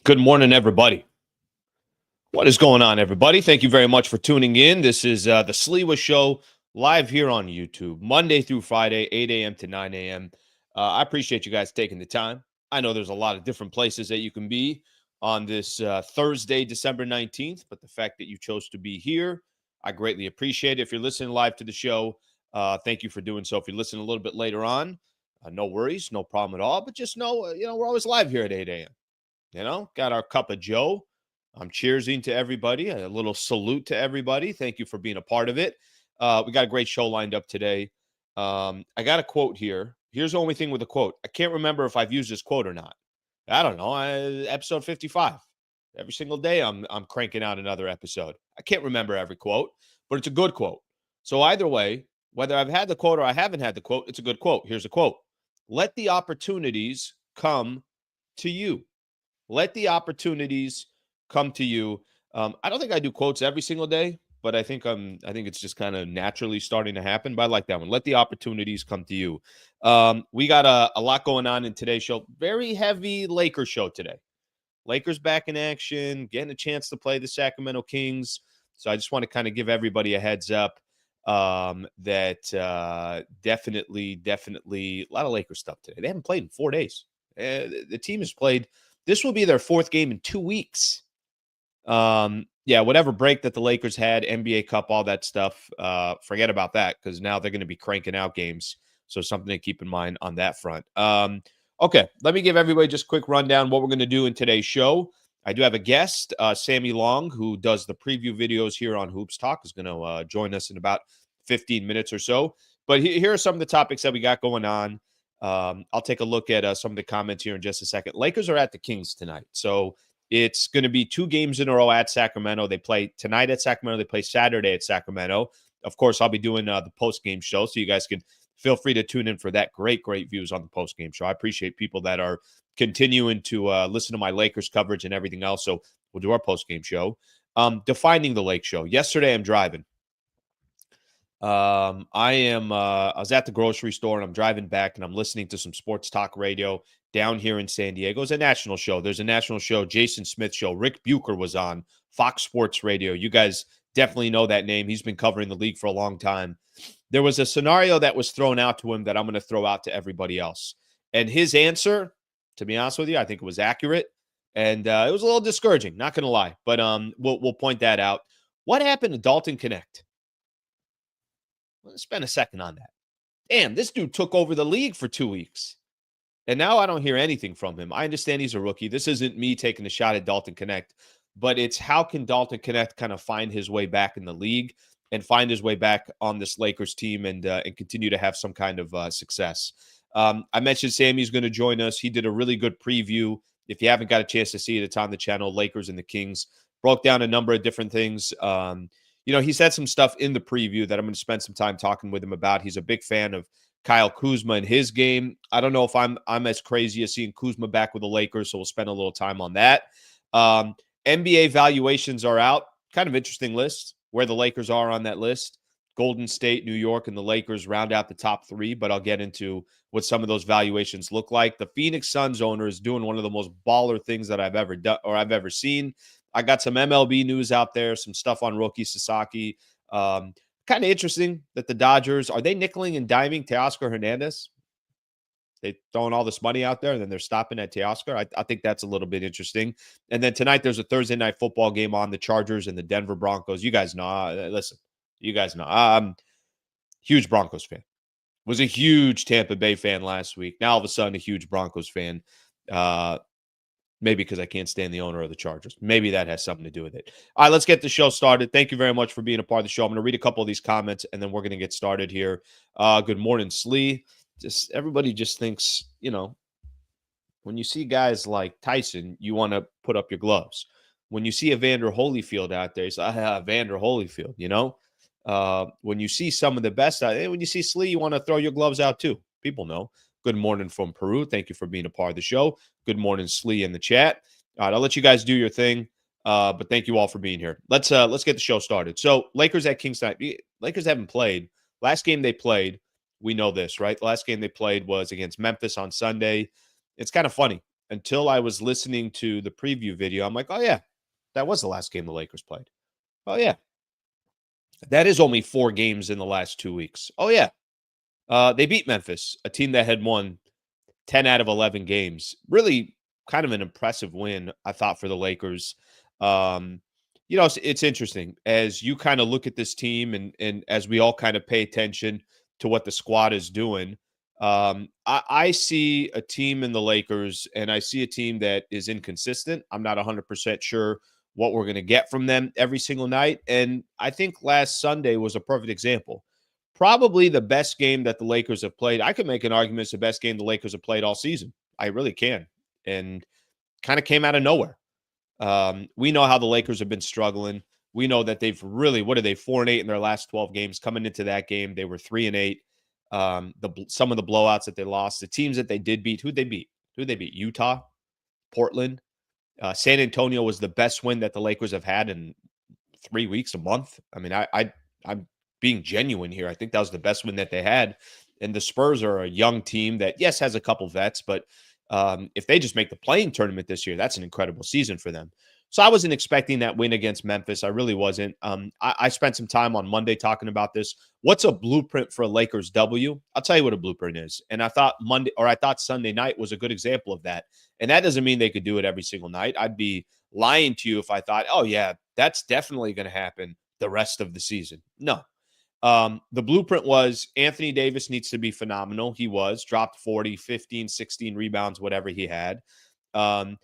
Good morning, everybody. What is going on, everybody? Thank you very much for tuning in. This is the Sliwa Show live here on YouTube, Monday through Friday, 8 a.m. to 9 a.m. I appreciate you guys taking the time. I know there's a lot of different places that you can be on this Thursday, December 19th, but the fact that you chose to be here, I greatly appreciate it. If you're listening live to the show, thank you for doing so. If you're listening a little bit later on, no worries, no problem at all. But just know, we're always live here at 8 a.m. Got our cup of Joe. I'm cheersing to everybody. A little salute to everybody. Thank you for being a part of it. We got a great show lined up today. I got a quote here. Here's the only thing with the quote. I can't remember if I've used this quote or not. I don't know. Episode 55. Every single day I'm cranking out another episode. I can't remember every quote, but it's a good quote. So either way, whether I've had the quote or I haven't had the quote, it's a good quote. Here's a quote. Let the opportunities come to you. Let the opportunities come to you. I don't think I do quotes every single day, but I think it's just kind of naturally starting to happen. But I like that one. Let the opportunities come to you. We got a lot going on in today's show. Very heavy Lakers show today. Lakers back in action, getting a chance to play the Sacramento Kings. So I just want to kind of give everybody a heads up that definitely a lot of Lakers stuff today. They haven't played in 4 days. The team has played. This will be their fourth game in 2 weeks. Whatever break that the Lakers had, NBA Cup, all that stuff, forget about that because now they're going to be cranking out games. So something to keep in mind on that front. Okay, let me give everybody just a quick rundown what we're going to do in today's show. I do have a guest, Sammy Long, who does the preview videos here on Hoops Talk, is going to join us in about 15 minutes or so. But here are some of the topics that we got going on. I'll take a look at some of the comments here in just a second. Lakers are at the Kings tonight. So it's going to be 2 games in a row at Sacramento. They play tonight at Sacramento. They play Saturday at Sacramento. Of course, I'll be doing the post-game show, so you guys can feel free to tune in for that. Great views on the post-game show. I appreciate people that are continuing to listen to my Lakers coverage and everything else. So we'll do our post-game show. Defining the Lake show. Yesterday, I'm driving. I was at the grocery store and I'm driving back and I'm listening to some sports talk radio down here in San Diego. It's a national show. There's a national show, Jason Smith show. Rick Bucher was on Fox Sports Radio. You guys definitely know that name. He's been covering the league for a long time. There was a scenario that was thrown out to him that I'm going to throw out to everybody else. And his answer, to be honest with you, I think it was accurate. And it was a little discouraging, not going to lie. But we'll point that out. What happened to Dalton Knecht? Let's spend a second on that. Damn, this dude took over the league for 2 weeks. And now I don't hear anything from him. I understand he's a rookie. This isn't me taking a shot at Dalton Knecht, but it's how can Dalton Knecht kind of find his way back in the league and find his way back on this Lakers team and continue to have some kind of success. I mentioned Sammy's going to join us. He did a really good preview. If you haven't got a chance to see it, it's on the channel, Lakers and the Kings. Broke down a number of different things. He said some stuff in the preview that I'm going to spend some time talking with him about. He's a big fan of Kyle Kuzma and his game. I don't know if I'm as crazy as seeing Kuzma back with the Lakers, so we'll spend a little time on that. NBA valuations are out. Kind of interesting list where the Lakers are on that list. Golden State, New York, and the Lakers round out the top 3, but I'll get into what some of those valuations look like. The Phoenix Suns owner is doing one of the most baller things that I've ever done or I've ever seen. I got some MLB news out there, some stuff on Roki, Sasaki. Kind of interesting that the Dodgers, are they nickeling and diming Teoscar Hernandez? They throwing all this money out there, and then they're stopping at Teoscar. I think that's a little bit interesting. And then tonight there's a Thursday night football game on, the Chargers and the Denver Broncos. You guys know. Listen, you guys know. I'm huge Broncos fan. Was a huge Tampa Bay fan last week. Now all of a sudden a huge Broncos fan. Maybe because I can't stand the owner of the Chargers. Maybe that has something to do with it. All right, let's get the show started. Thank you very much for being a part of the show. I'm going to read a couple of these comments, and then we're going to get started here. Good morning, Slee. Everybody just thinks, when you see guys like Tyson, you want to put up your gloves. When you see Evander Holyfield out there, it's Evander Holyfield, When you see some of the best out there, when you see Slee, you want to throw your gloves out too. People know. Good morning from Peru. Thank you for being a part of the show. Good morning, Slee, in the chat. All right, I'll let you guys do your thing, but thank you all for being here. Let's get the show started. So, Lakers at Kings tonight. Lakers haven't played. Last game they played, we know this, right? The last game they played was against Memphis on Sunday. It's kind of funny. until I was listening to the preview video. I'm like, oh, yeah, that was the last game the Lakers played. Oh, yeah. That is only 4 games in the last 2 weeks. Oh, yeah. They beat Memphis, a team that had won 10 out of 11 games. Really kind of an impressive win, I thought, for the Lakers. Um, it's interesting as you kind of look at this team and as we all kind of pay attention to what the squad is doing. I see a team in the Lakers, and I see a team that is inconsistent. I'm not 100% sure what we're going to get from them every single night. And I think last Sunday was a perfect example. Probably the best game that the Lakers have played. I could make an argument it's the best game the Lakers have played all season. I really can. And kind of came out of nowhere. We know how the Lakers have been struggling. We know that they've really, what are they, 4-8 in their last 12 games. Coming into that game, they were 3-8. Some of the blowouts that they lost, the teams that they did beat, who'd they beat? Who'd they beat? Utah, Portland, San Antonio was the best win that the Lakers have had in 3 weeks, a month. I mean, I'm being genuine here. I think that was the best win that they had. And the Spurs are a young team that, yes, has a couple vets, but if they just make the playing tournament this year, that's an incredible season for them. So I wasn't expecting that win against Memphis. I really wasn't. I spent some time on Monday talking about this. What's a blueprint for a Lakers W? I'll tell you what a blueprint is. And I thought Sunday night was a good example of that. And that doesn't mean they could do it every single night. I'd be lying to you if I thought, oh, yeah, that's definitely going to happen the rest of the season. No. The blueprint was Anthony Davis needs to be phenomenal. He dropped 40, 15, 16 rebounds, whatever he had. I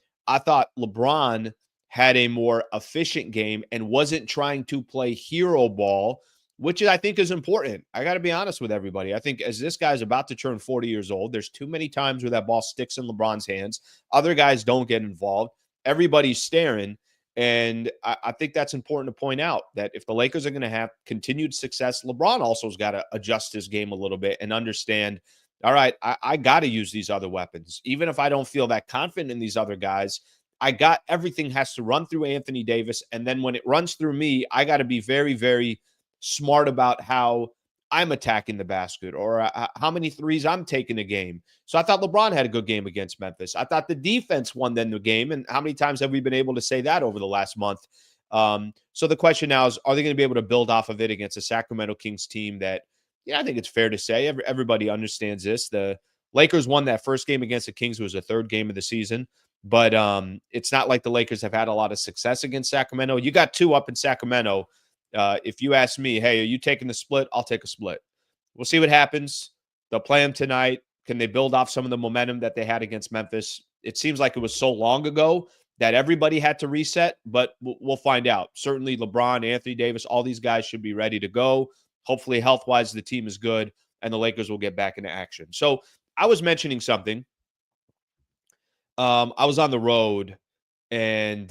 thought LeBron had a more efficient game and wasn't trying to play hero ball, which I think is important. I got to be honest with everybody. I think as this guy's about to turn 40 years old, there's too many times where that ball sticks in LeBron's hands. Other guys don't get involved. Everybody's staring. And I think that's important to point out that if the Lakers are going to have continued success, LeBron also has got to adjust his game a little bit and understand, all right, I got to use these other weapons. Even if I don't feel that confident in these other guys, everything has to run through Anthony Davis. And then when it runs through me, I got to be very, very smart about how I'm attacking the basket or how many threes I'm taking a game. So I thought LeBron had a good game against Memphis. I thought the defense won them the game. And how many times have we been able to say that over the last month? So the question now is, are they going to be able to build off of it against a Sacramento Kings team that, I think it's fair to say everybody understands this. The Lakers won that first game against the Kings. It was the third game of the season. But it's not like the Lakers have had a lot of success against Sacramento. You got 2 up in Sacramento. If you ask me, hey, are you taking the split? I'll take a split. We'll see what happens. They'll play them tonight. Can they build off some of the momentum that they had against Memphis? It seems like it was so long ago that everybody had to reset, but we'll find out. Certainly LeBron, Anthony Davis, all these guys should be ready to go. Hopefully health-wise the team is good and the Lakers will get back into action. So I was mentioning something. I was on the road and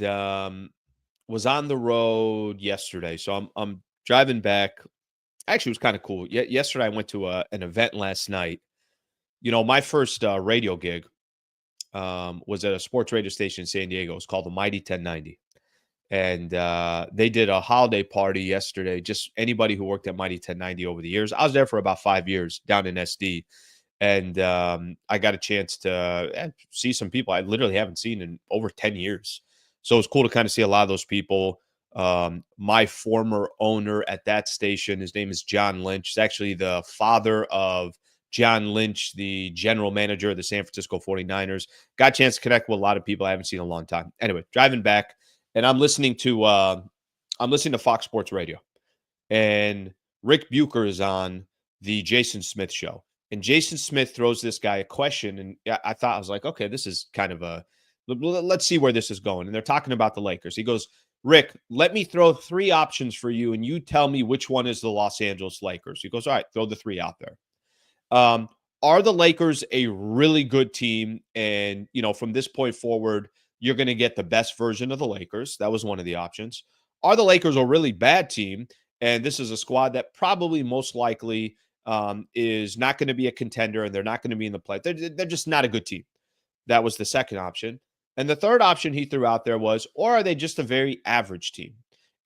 was on the road yesterday. So I'm driving back. Actually, it was kind of cool. Yesterday, I went to an event last night. My first radio gig was at a sports radio station in San Diego. It's called the Mighty 1090. And they did a holiday party yesterday. Just anybody who worked at Mighty 1090 over the years. I was there for about 5 years down in SD. And I got a chance to see some people I literally haven't seen in over 10 years. So it was cool to kind of see a lot of those people. My former owner at that station, his name is John Lynch. He's actually the father of John Lynch, the general manager of the San Francisco 49ers. Got a chance to connect with a lot of people I haven't seen in a long time. Anyway, driving back, and I'm listening to Fox Sports Radio. And Rick Bucher is on the Jason Smith show. And Jason Smith throws this guy a question. And I was like, okay, this is kind of let's see where this is going. And they're talking about the Lakers. He goes, Rick, let me throw 3 options for you, and you tell me which one is the Los Angeles Lakers. He goes, all right, throw the 3 out there. Are the Lakers a really good team? And, from this point forward, you're going to get the best version of the Lakers. That was one of the options. Are the Lakers a really bad team? And this is a squad that probably most likely is not going to be a contender, and they're not going to be in the play. They're just not a good team. That was the second option. And the third option he threw out there was, or are they just a very average team?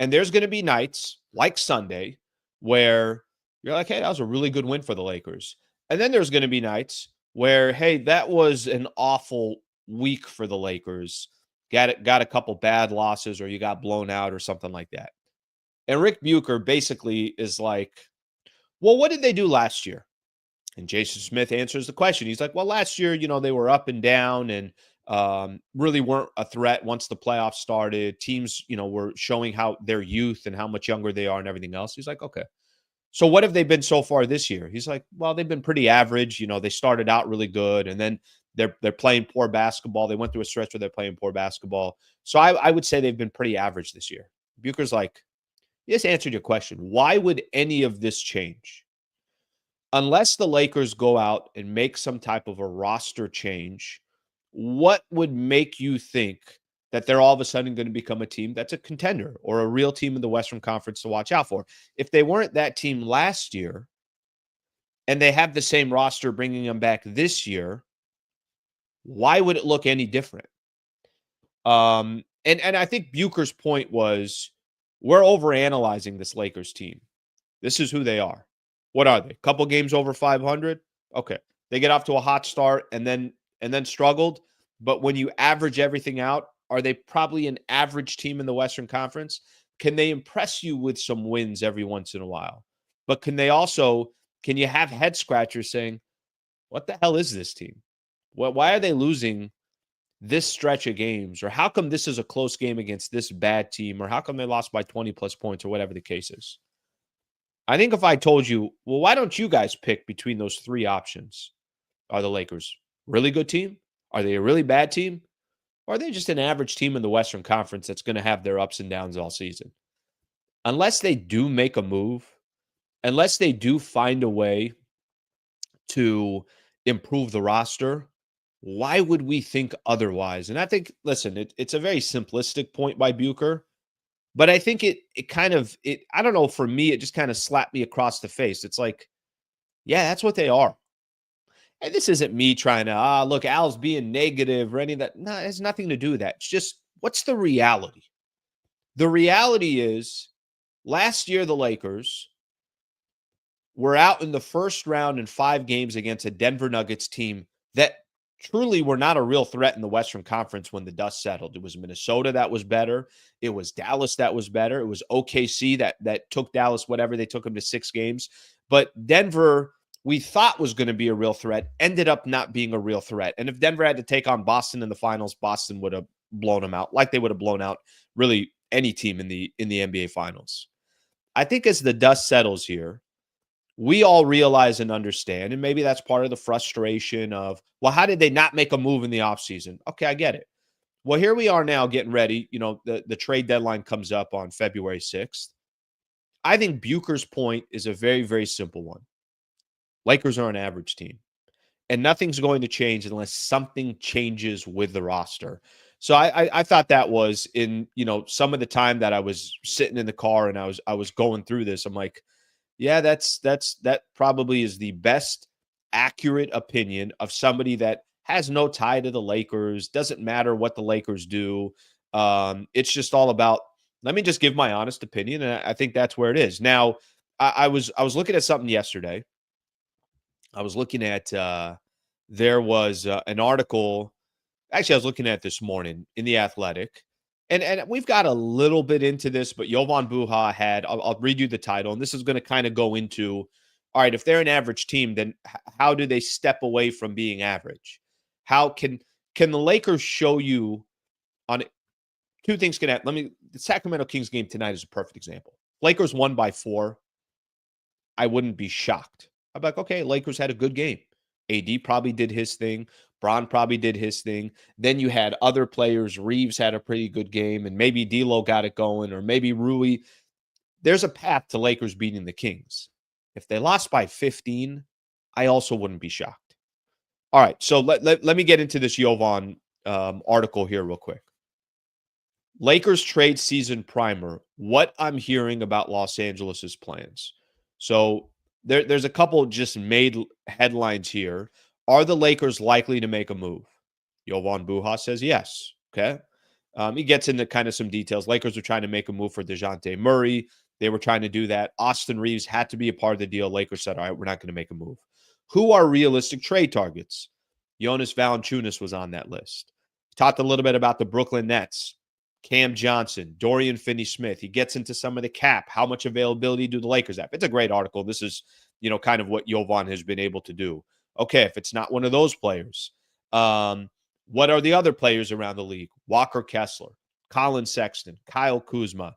And there's going to be nights like Sunday where you're like, hey, that was a really good win for the Lakers. And then there's going to be nights where, hey, that was an awful week for the Lakers. Got a couple bad losses, or you got blown out or something like that. And Rick Bucher basically is like, well, what did they do last year? And Jason Smith answers the question. He's like, well, last year, they were up and down and really weren't a threat once the playoffs started. Teams, were showing how their youth and how much younger they are and everything else. He's like, okay. So what have they been so far this year? He's like, well, they've been pretty average. They started out really good, and then they're playing poor basketball. They went through a stretch where they're playing poor basketball. So I would say they've been pretty average this year. Bucher's like, he just answered your question. Why would any of this change? Unless the Lakers go out and make some type of a roster change, what would make you think that they're all of a sudden going to become a team that's a contender or a real team in the Western Conference to watch out for? If they weren't that team last year and they have the same roster bringing them back this year, why would it look any different? And I think Bucher's point was, we're overanalyzing this Lakers team. This is who they are. What are they? Couple games over 500? Okay. They get off to a hot start and then struggled. But when you average everything out, are they probably an average team in the Western Conference? Can they impress you with some wins every once in a while? But can you have head scratchers saying, what the hell is this team? Why are they losing this stretch of games? Or how come this is a close game against this bad team? Or how come they lost by 20 plus points, or whatever the case is? I think if I told you, well, why don't you guys pick between those three options? Are the Lakers a really good team? Are they a really bad team? Or are they just an average team in the Western Conference that's going to have their ups and downs all season? Unless they do make a move, unless they do find a way to improve the roster, why would we think otherwise? And I think, listen, it's a very simplistic point by Bucher. But I think it kind of, I don't know, for me, it just kind of slapped me across the face. It's like, yeah, that's what they are. And this isn't me trying to, look, Al's being negative or any of that. No, it has nothing to do with that. It's just, what's the reality? The reality is, last year, the Lakers were out in the first round in 5 games against a Denver Nuggets team that truly were not a real threat in the Western Conference when the dust settled. It was Minnesota that was better. It was Dallas that was better. It was OKC that took Dallas, whatever, they took them to 6 games. But Denver, we thought was going to be a real threat, ended up not being a real threat. And if Denver had to take on Boston in the finals, Boston would have blown them out, like they would have blown out really any team in the NBA Finals. I think as the dust settles here, we all realize and understand, and maybe that's part of the frustration of, well, how did they not make a move in the offseason? Okay, I get it. Well, here we are now getting ready. The trade deadline comes up on February 6th. I think Bucher's point is a very, very simple one. Lakers are an average team, and nothing's going to change unless something changes with the roster. So I thought that was in, some of the time that I was sitting in the car and I was going through this. I'm like, yeah, that probably is the best accurate opinion of somebody that has no tie to the Lakers. Doesn't matter what the Lakers do. It's just all about, let me just give my honest opinion. And I think that's where it is. Now, I was looking at something yesterday. I was looking at, there was an article. Actually, I was looking at this morning in The Athletic. And we've got a little bit into this, but Jovan Buha had, I'll read you the title, and this is going to kind of go into, all right, if they're an average team, then how do they step away from being average? How can the Lakers show you on two things can happen? The Sacramento Kings game tonight is a perfect example. Lakers won by 4. I wouldn't be shocked. I'd be like, okay, Lakers had a good game. AD probably did his thing. Bron probably did his thing. Then you had other players. Reeves had a pretty good game, and maybe D'Lo got it going, or maybe Rui. There's a path to Lakers beating the Kings. If they lost by 15, I also wouldn't be shocked. All right, so let me get into this Jovan article here real quick. Lakers trade season primer. What I'm hearing about Los Angeles' plans. So there's a couple just made headlines here. Are the Lakers likely to make a move? Jovan Buha says yes. Okay. He gets into kind of some details. Lakers are trying to make a move for DeJounte Murray. They were trying to do that. Austin Reeves had to be a part of the deal. Lakers said, all right, we're not going to make a move. Who are realistic trade targets? Jonas Valanciunas was on that list. Talked a little bit about the Brooklyn Nets, Cam Johnson, Dorian Finney-Smith. He gets into some of the cap. How much availability do the Lakers have? It's a great article. This is, kind of what Jovan has been able to do. Okay, if it's not one of those players, what are the other players around the league? Walker Kessler, Colin Sexton, Kyle Kuzma.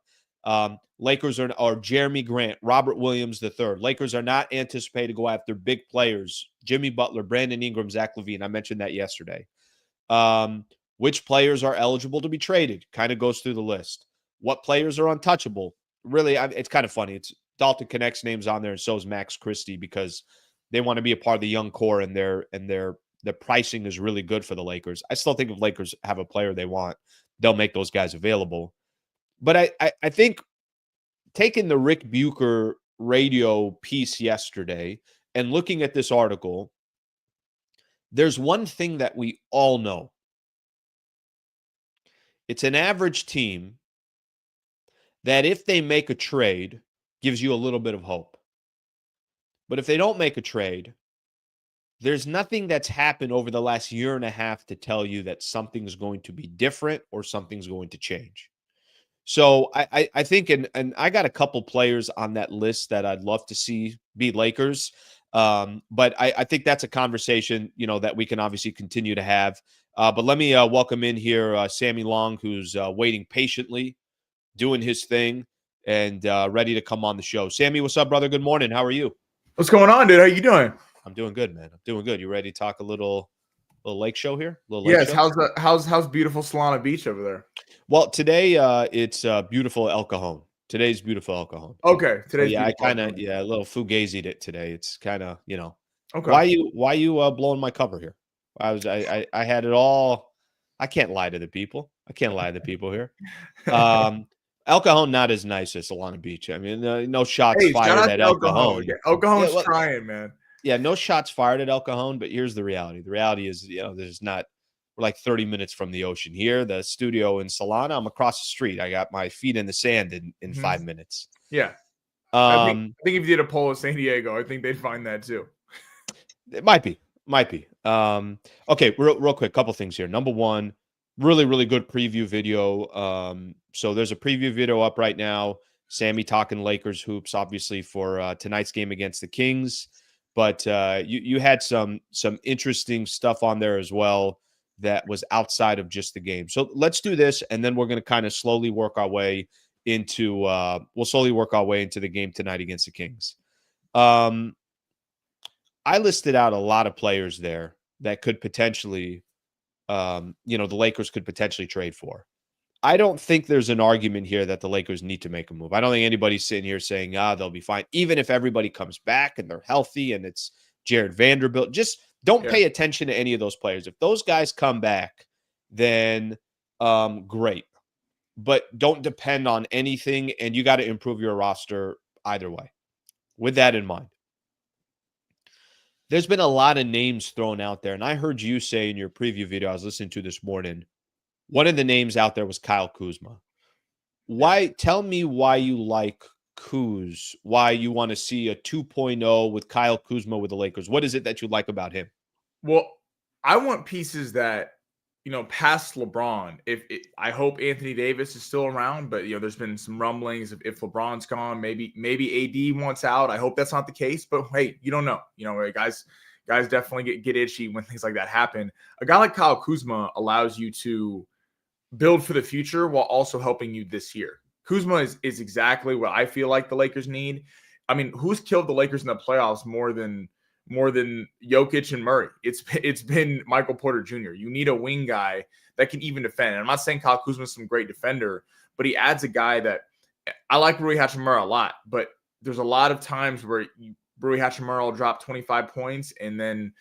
Lakers are Jerami Grant, Robert Williams III. Lakers are not anticipated to go after big players. Jimmy Butler, Brandon Ingram, Zach LaVine. I mentioned that yesterday. Which players are eligible to be traded? Kind of goes through the list. What players are untouchable? Really, it's kind of funny. It's Dalton Knecht's name's on there, and so is Max Christie, because they want to be a part of the young core, and their pricing is really good for the Lakers. I still think if Lakers have a player they want, they'll make those guys available. But I think taking the Rick Bucher radio piece yesterday and looking at this article, there's one thing that we all know. It's an average team that if they make a trade, gives you a little bit of hope. But if they don't make a trade, there's nothing that's happened over the last year and a half to tell you that something's going to be different or something's going to change. So I think, and I got a couple players on that list that I'd love to see be Lakers. But I think that's a conversation, that we can obviously continue to have. But let me welcome in here Sammy Long, who's waiting patiently, doing his thing, and ready to come on the show. Sammy, what's up, brother? Good morning. How are you? What's going on, dude? How you doing? I'm doing good, man. I'm doing good. You ready to talk a little lake show here? Yes. Show? How's beautiful Solana Beach over there? Well, today it's beautiful El Cajon. Today's beautiful El Cajon. Okay. Today's I kind of a little fugazied it today. It's kind of Okay. Why you blowing my cover here? I had it all. I can't lie to the people. I can't lie to the people here. El Cajon not as nice as Solana Beach. I mean, no shots fired at El Cajon. Yeah, El Cajon's trying, man. Yeah, no shots fired at El Cajon. But here's the reality. The reality is, there's not. We're like 30 minutes from the ocean here. The studio in Solana, I'm across the street. I got my feet in the sand in 5 minutes. Yeah. I think if you did a poll of San Diego, I think they'd find that too. It might be. Okay, real quick, couple things here. Number one, really good preview video. So there's a preview video up right now. Sammy talking Lakers hoops, obviously, for tonight's game against the Kings. But you had some interesting stuff on there as well that was outside of just the game. So let's do this, and then we're going to kind of slowly work our way into the game tonight against the Kings. I listed out a lot of players there that could potentially, the Lakers could potentially trade for. I don't think there's an argument here that the Lakers need to make a move. I don't think anybody's sitting here saying, they'll be fine. Even if everybody comes back and they're healthy and it's Jared Vanderbilt, just don't pay attention to any of those players. If those guys come back, then great. But don't depend on anything, and you got to improve your roster either way. With that in mind, there's been a lot of names thrown out there, and I heard you say in your preview video I was listening to this morning, one of the names out there was Kyle Kuzma. Tell me why you like Kuz, why you want to see a 2.0 with Kyle Kuzma with the Lakers. What is it that you like about him? Well, I want pieces that, past LeBron. I hope Anthony Davis is still around, but there's been some rumblings if LeBron's gone, maybe AD wants out. I hope that's not the case, but hey, you don't know. Guys definitely get itchy when things like that happen. A guy like Kyle Kuzma allows you to build for the future while also helping you this year. Kuzma is exactly what I feel like the Lakers need. I mean, who's killed the Lakers in the playoffs more than Jokic and Murray? It's been Michael Porter Jr. You need a wing guy that can even defend. And I'm not saying Kyle Kuzma is some great defender, but he adds a guy that I like. Rui Hachimura a lot, but there's a lot of times where Rui Hachimura will drop 25 points and then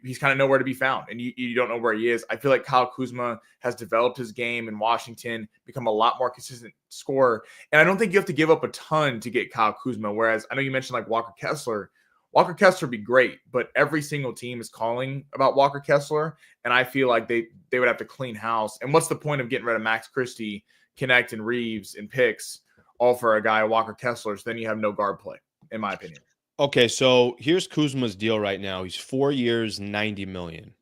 he's kind of nowhere to be found, and you don't know where he is. I feel like Kyle Kuzma has developed his game in Washington, become a lot more consistent scorer, and I don't think you have to give up a ton to get Kyle Kuzma, whereas I know you mentioned like Walker Kessler. Walker Kessler would be great, but every single team is calling about Walker Kessler, and I feel like they would have to clean house. And what's the point of getting rid of Max Christie, Knecht, and Reeves and picks all for a guy, Walker Kessler? So then you have no guard play, in my opinion. Okay, so here's Kuzma's deal right now. He's 4 years, $90 million.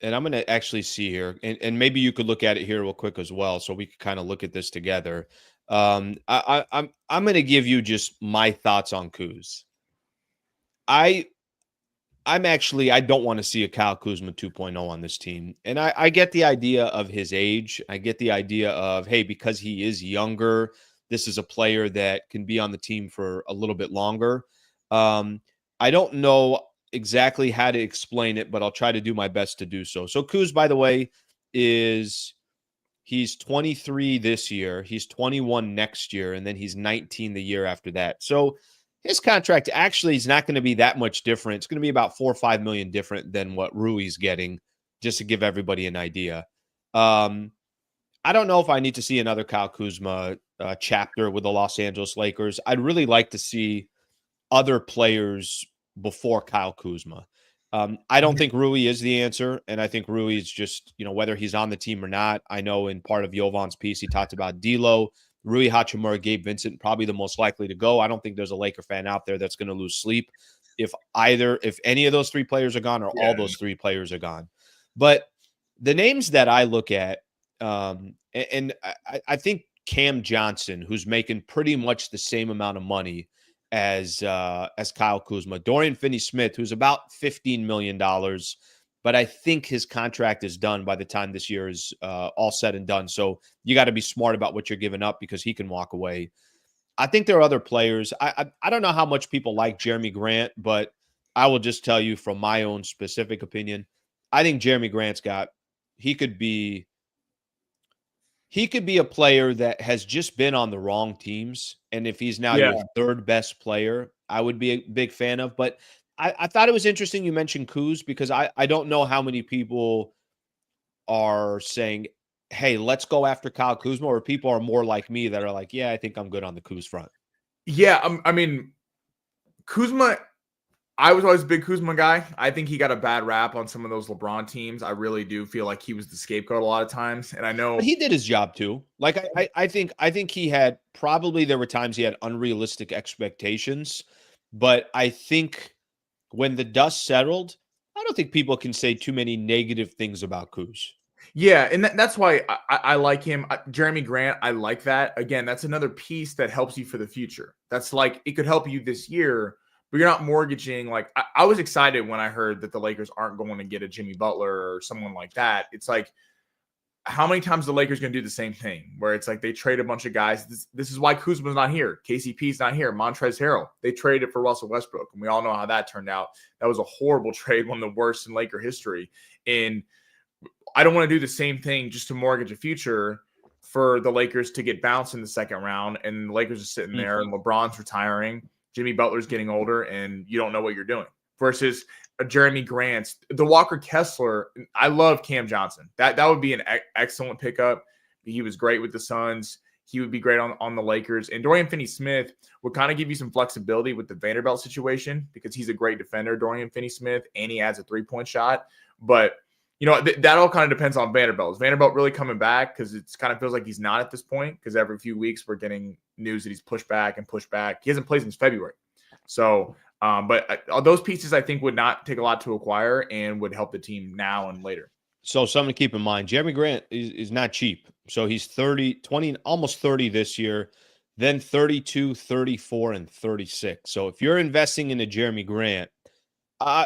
and I'm going to actually see here, and maybe you could look at it here real quick as well, so we could kind of look at this together. I'm going to give you just my thoughts on Kuz. I don't want to see a Kyle Kuzma 2.0 on this team. And I get the idea of his age. I get the idea of, hey, because he is younger, this is a player that can be on the team for a little bit longer. I don't know exactly how to explain it, but I'll try to do my best to do so. So Kuz, by the way, he's 23 this year. He's 21 next year, and then he's 19 the year after that. So his contract actually is not going to be that much different. It's going to be about 4 or 5 million different than what Rui's getting, just to give everybody an idea. I don't know if I need to see another Kyle Kuzma chapter with the Los Angeles Lakers. I'd really like to see other players before Kyle Kuzma. I don't think Rui is the answer, and I think Rui is just, whether he's on the team or not. I know in part of Jovan's piece, he talked about D'Lo, Rui Hachimura, Gabe Vincent, probably the most likely to go. I don't think there's a Laker fan out there that's going to lose sleep if any of those three players are gone or all those three players are gone. But the names that I look at, and I think Cam Johnson, who's making pretty much the same amount of money as Kyle Kuzma, Dorian Finney-Smith, who's about $15 million, but I think his contract is done by the time this year is all said and done. So you got to be smart about what you're giving up because he can walk away. I think there are other players. I don't know how much people like Jerami Grant, but I will just tell you from my own specific opinion, I think Jerami Grant's he could be a player that has just been on the wrong teams. And if he's now your third best player, I would be a big fan of. But I thought it was interesting you mentioned Kuz because I don't know how many people are saying, hey, let's go after Kyle Kuzma, or people are more like me that are like, yeah, I think I'm good on the Kuz front. Yeah, I mean, Kuzma, I was always a big Kuzma guy. I think he got a bad rap on some of those LeBron teams. I really do feel like he was the scapegoat a lot of times. And I know but he did his job too. Like I think he had there were times he had unrealistic expectations, but I think when the dust settled, I don't think people can say too many negative things about Kuz. Yeah, and that's why I like him. Jerami Grant, I like that. Again, that's another piece that helps you for the future. That's like, it could help you this year, but you're not mortgaging. Like, I was excited when I heard that the Lakers aren't going to get a Jimmy Butler or someone like that. It's like, how many times the Lakers going to do the same thing where it's like they trade a bunch of guys? This is why Kuzma's not here. KCP's not here. Montrezl Harrell, they traded for Russell Westbrook, and we all know how that turned out. That was a horrible trade, one of the worst in Laker history. And I don't want to do the same thing just to mortgage a future for the Lakers to get bounced in the second round, and the Lakers are sitting there, and LeBron's retiring, Jimmy Butler's getting older, and you don't know what you're doing. Versus a Jerami Grant, the Walker Kessler. I love Cam Johnson. That would be an excellent pickup. He was great with the Suns. He would be great on the Lakers. And Dorian Finney-Smith would kind of give you some flexibility with the Vanderbilt situation because he's a great defender, Dorian Finney-Smith, and he adds a three-point shot. But that all kind of depends on Vanderbilt. Is Vanderbilt really coming back? Because it kind of feels like he's not at this point, because every few weeks we're getting news that he's pushed back and pushed back. He hasn't played since February. So, but those pieces I think would not take a lot to acquire and would help the team now and later. So something to keep in mind, Jerami Grant is not cheap. So he's 20, almost 30 this year, then 32, 34, and 36. So if you're investing in a Jerami Grant,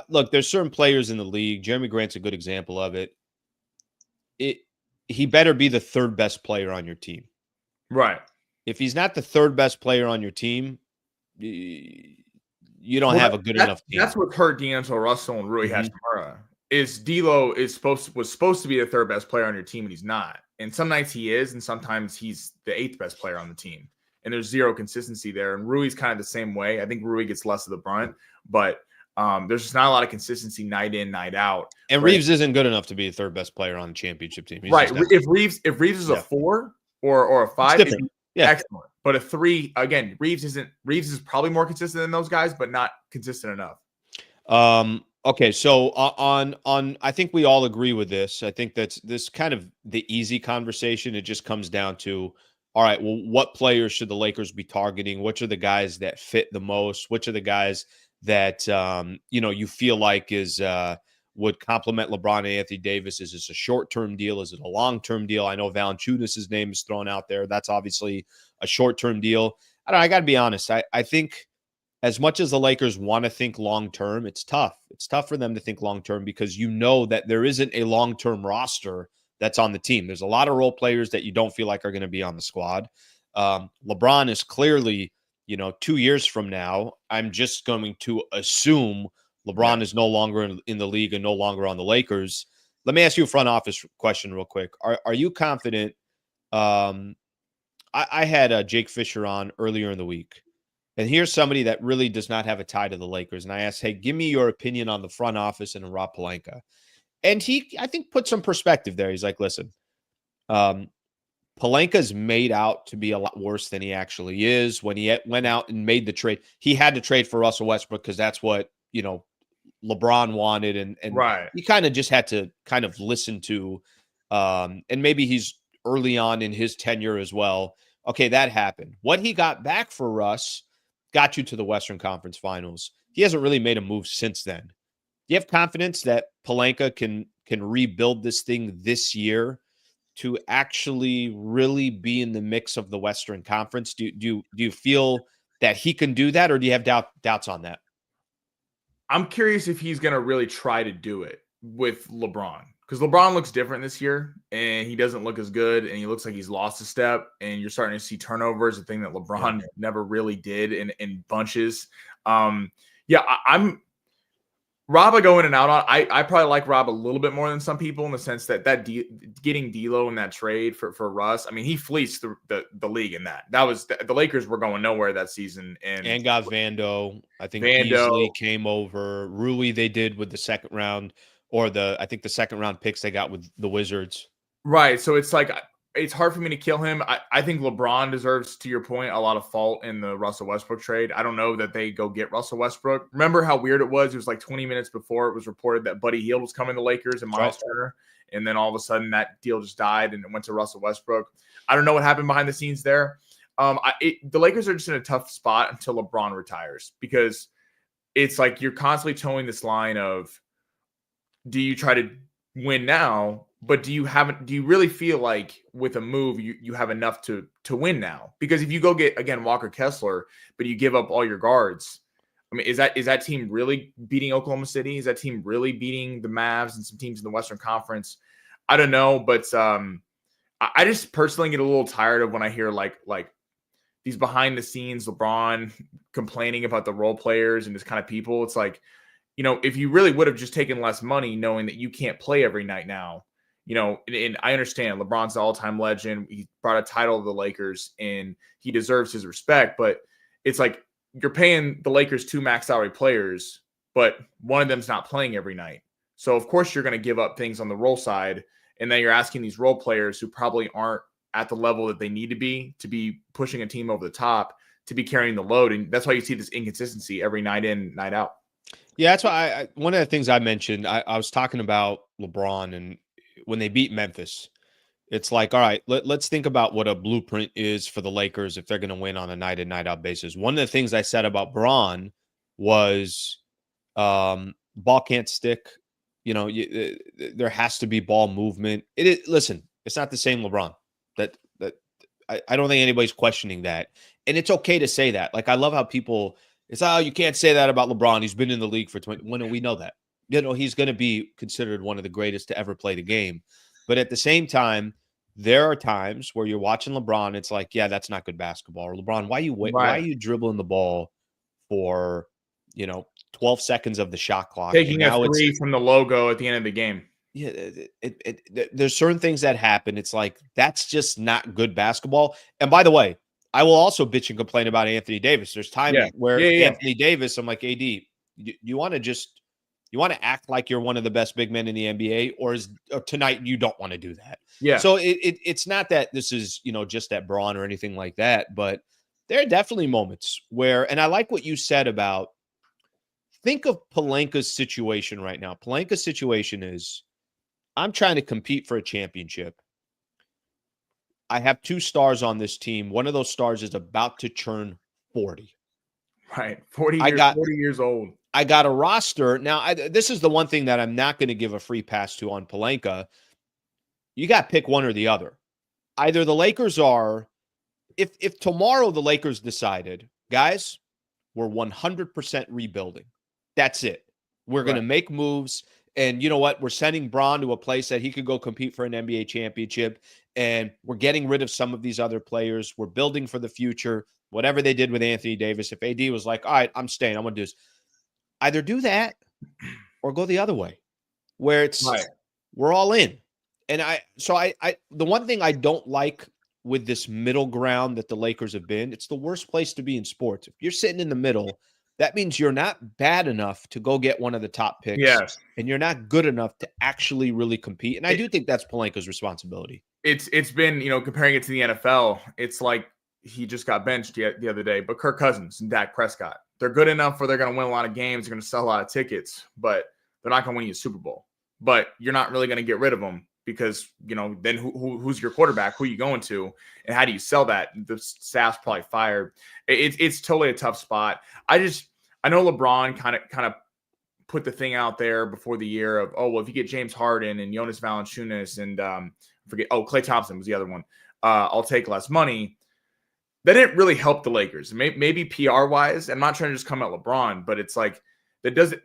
look, there's certain players in the league. Jerami Grant's a good example of it. He better be the third best player on your team. Right. If he's not the third best player on your team, you don't have a good enough team. That's what hurt D'Angelo Russell and Rui Hachimura. Is D'Lo was supposed to be the third best player on your team, and he's not. And some nights he is, and sometimes he's the eighth best player on the team. And there's zero consistency there. And Rui's kind of the same way. I think Rui gets less of the brunt, but there's just not a lot of consistency night in, night out. And Reeves isn't good enough to be the third best player on the championship team. Right. If Reeves is a 4 or a 5, it's excellent. But a 3, again, Reeves is probably more consistent than those guys, but not consistent enough. Okay, so on I think we all agree with this. I think that's this kind of the easy conversation. It just comes down to, all right, well, what players should the Lakers be targeting? Which are the guys that fit the most? Which are the guys that you feel like is would complement LeBron and Anthony Davis? Is this a short-term deal? Is it a long-term deal? I know Valuations' name is thrown out there. That's obviously a short-term deal. I don't know. I got to be honest. I think as much as the Lakers want to think long-term, it's tough. It's tough for them to think long-term because you know that there isn't a long-term roster that's on the team. There's a lot of role players that you don't feel like are going to be on the squad. LeBron is clearly, 2 years from now, I'm just going to assume LeBron is no longer in the league and no longer on the Lakers. Let me ask you a front office question real quick. Are you confident? I had Jake Fisher on earlier in the week, and here's somebody that really does not have a tie to the Lakers. And I asked, hey, give me your opinion on the front office and Rob Pelinka. And he, I think, put some perspective there. He's like, listen, Pelinka's made out to be a lot worse than he actually is. When he went out and made the trade, he had to trade for Russell Westbrook because that's what, LeBron wanted. And right. He kind of just had to kind of listen to, and maybe he's early on in his tenure as well. Okay, that happened. What he got back for Russ got you to the Western Conference Finals. He hasn't really made a move since then. Do you have confidence that Pelinka can rebuild this thing this year to actually really be in the mix of the Western Conference? Do you feel that he can do that, or do you have doubts on that? I'm curious if he's going to really try to do it with LeBron, because LeBron looks different this year and he doesn't look as good and he looks like he's lost a step, and you're starting to see turnovers, a thing that LeBron never really did in bunches. I'm Rob, I go in and out on. I probably like Rob a little bit more than some people in the sense that getting D'Lo in that trade for Russ. I mean, he fleeced the league in that. That was the Lakers were going nowhere that season, and got Vando. I think Beasley came over. Rui they did with the second round, or I think the second round picks they got with the Wizards. Right. So it's like, it's hard for me to kill him. I think LeBron deserves, to your point, a lot of fault in the Russell Westbrook trade. I don't know that they go get Russell Westbrook. Remember how weird it was? It was like 20 minutes before it was reported that Buddy Hield was coming to Lakers and Miles Turner. And then all of a sudden that deal just died and it went to Russell Westbrook. I don't know what happened behind the scenes there. The Lakers are just in a tough spot until LeBron retires, because it's like you're constantly towing this line of, do you try to win now? But do you really feel like with a move you have enough to win now? Because if you go get, again, Walker Kessler, but you give up all your guards, I mean, is that team really beating Oklahoma City? Is that team really beating the Mavs and some teams in the Western Conference? I don't know, but I just personally get a little tired of when I hear like these behind the scenes LeBron complaining about the role players and this kind of people. It's like, if you really would have just taken less money, knowing that you can't play every night now. And I understand LeBron's the all-time legend. He brought a title to the Lakers and he deserves his respect, but it's like you're paying the Lakers 2 max salary players, but one of them's not playing every night. So of course you're going to give up things on the role side. And then you're asking these role players who probably aren't at the level that they need to be pushing a team over the top, to be carrying the load. And that's why you see this inconsistency every night in, night out. Yeah, that's why one of the things I mentioned, I was talking about LeBron, and when they beat Memphis, it's like, all right, let's think about what a blueprint is for the Lakers if they're going to win on a night in, night out basis. One of the things I said about Bron was ball can't stick. There has to be ball movement. Listen, it's not the same LeBron. I don't think anybody's questioning that. And it's okay to say that. Like, I love how people, you can't say that about LeBron. He's been in the league for 20. When we know that. He's going to be considered one of the greatest to ever play the game. But at the same time, there are times where you're watching LeBron. It's like, yeah, that's not good basketball. Or LeBron, why are you dribbling the ball for, 12 seconds of the shot clock? Taking a three from the logo at the end of the game. Yeah, there's certain things that happen. It's like, that's just not good basketball. And by the way, I will also bitch and complain about Anthony Davis. There's times where Anthony Davis, I'm like, AD, you want to act like you're one of the best big men in the NBA, or tonight you don't want to do that? Yeah. So it's not that this is, just at Braun or anything like that, but there are definitely moments where, and I like what you said about, think of Pelinka's situation right now. Pelinka's situation is, I'm trying to compete for a championship. I have 2 stars on this team. One of those stars is about to turn 40. Right. 40 years old. I got a roster. Now, this is the one thing that I'm not going to give a free pass to on Pelinka. You got to pick one or the other. Either the Lakers are, if tomorrow the Lakers decided, guys, we're 100% rebuilding. That's it. We're going to make moves. And you know what? We're sending Braun to a place that he could go compete for an NBA championship. And we're getting rid of some of these other players. We're building for the future. Whatever they did with Anthony Davis, if AD was like, all right, I'm staying, I'm going to do this. Either do that or go the other way, where it's we're all in. And the one thing I don't like with this middle ground that the Lakers have been, it's the worst place to be in sports. If you're sitting in the middle, that means you're not bad enough to go get one of the top picks. Yes. And you're not good enough to actually really compete. And I do think that's Pelinka's responsibility. It's been, comparing it to the NFL, it's like he just got benched the other day, but Kirk Cousins and Dak Prescott, they're good enough where they're going to win a lot of games. They're going to sell a lot of tickets, but they're not going to win you a Super Bowl. But you're not really going to get rid of them because, then who's your quarterback? Who are you going to? And how do you sell that? The staff's probably fired. It's totally a tough spot. I know LeBron kind of put the thing out there before the year of, if you get James Harden and Jonas Valanciunas and Klay Thompson was the other one, I'll take less money. That didn't really help the Lakers. Maybe PR wise. I'm not trying to just come at LeBron, but it's like that doesn't.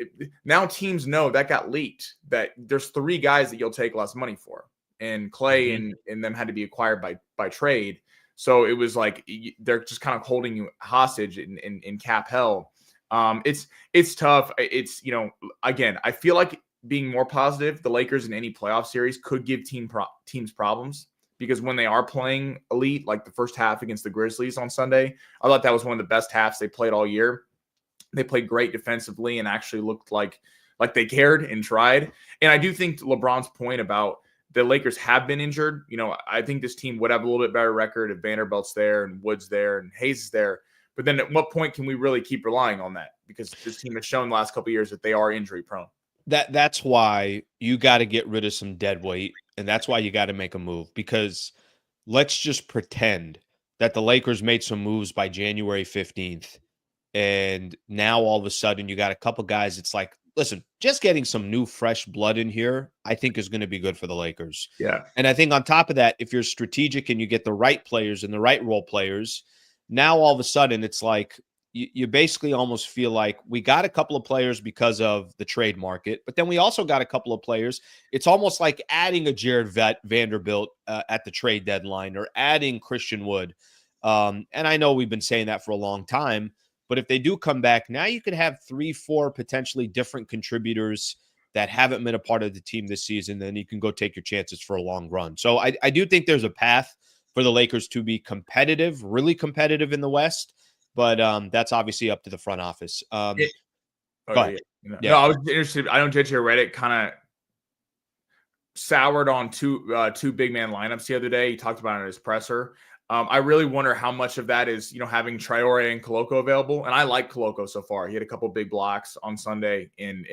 Now teams know that got leaked that there's 3 guys that you'll take less money for, and Klay and them had to be acquired by trade. So it was like they're just kind of holding you hostage in cap hell. It's tough. It's again, I feel like being more positive, the Lakers in any playoff series could give teams problems. Because when they are playing elite, like the first half against the Grizzlies on Sunday, I thought that was one of the best halves they played all year. They played great defensively and actually looked like they cared and tried. And I do think LeBron's point about the Lakers have been injured. I think this team would have a little bit better record if Vanderbilt's there and Wood's there and Hayes is there. But then at what point can we really keep relying on that? Because this team has shown the last couple of years that they are injury prone. That's why you got to get rid of some dead weight, and that's why you got to make a move, because let's just pretend that the Lakers made some moves by January 15th, and now all of a sudden you got a couple guys. It's like, listen, just getting some new fresh blood in here, I think is going to be good for the Lakers. Yeah. And I think on top of that, if you're strategic and you get the right players and the right role players, now all of a sudden it's like, you basically almost feel like we got a couple of players because of the trade market, but then we also got a couple of players. It's almost like adding a Jared Vanderbilt at the trade deadline or adding Christian Wood. And I know we've been saying that for a long time, but if they do come back, now you could have 3-4 potentially different contributors that haven't been a part of the team this season. Then you can go take your chances for a long run. So I do think there's a path for the Lakers to be competitive, really competitive in the West. But that's obviously up to the front office. No, I was interested. I know JJ Redick kind of soured on two big man lineups the other day. He talked about it in his presser. I really wonder how much of that is, having Traore and Koloko available. And I like Koloko so far. He had a couple big blocks on Sunday and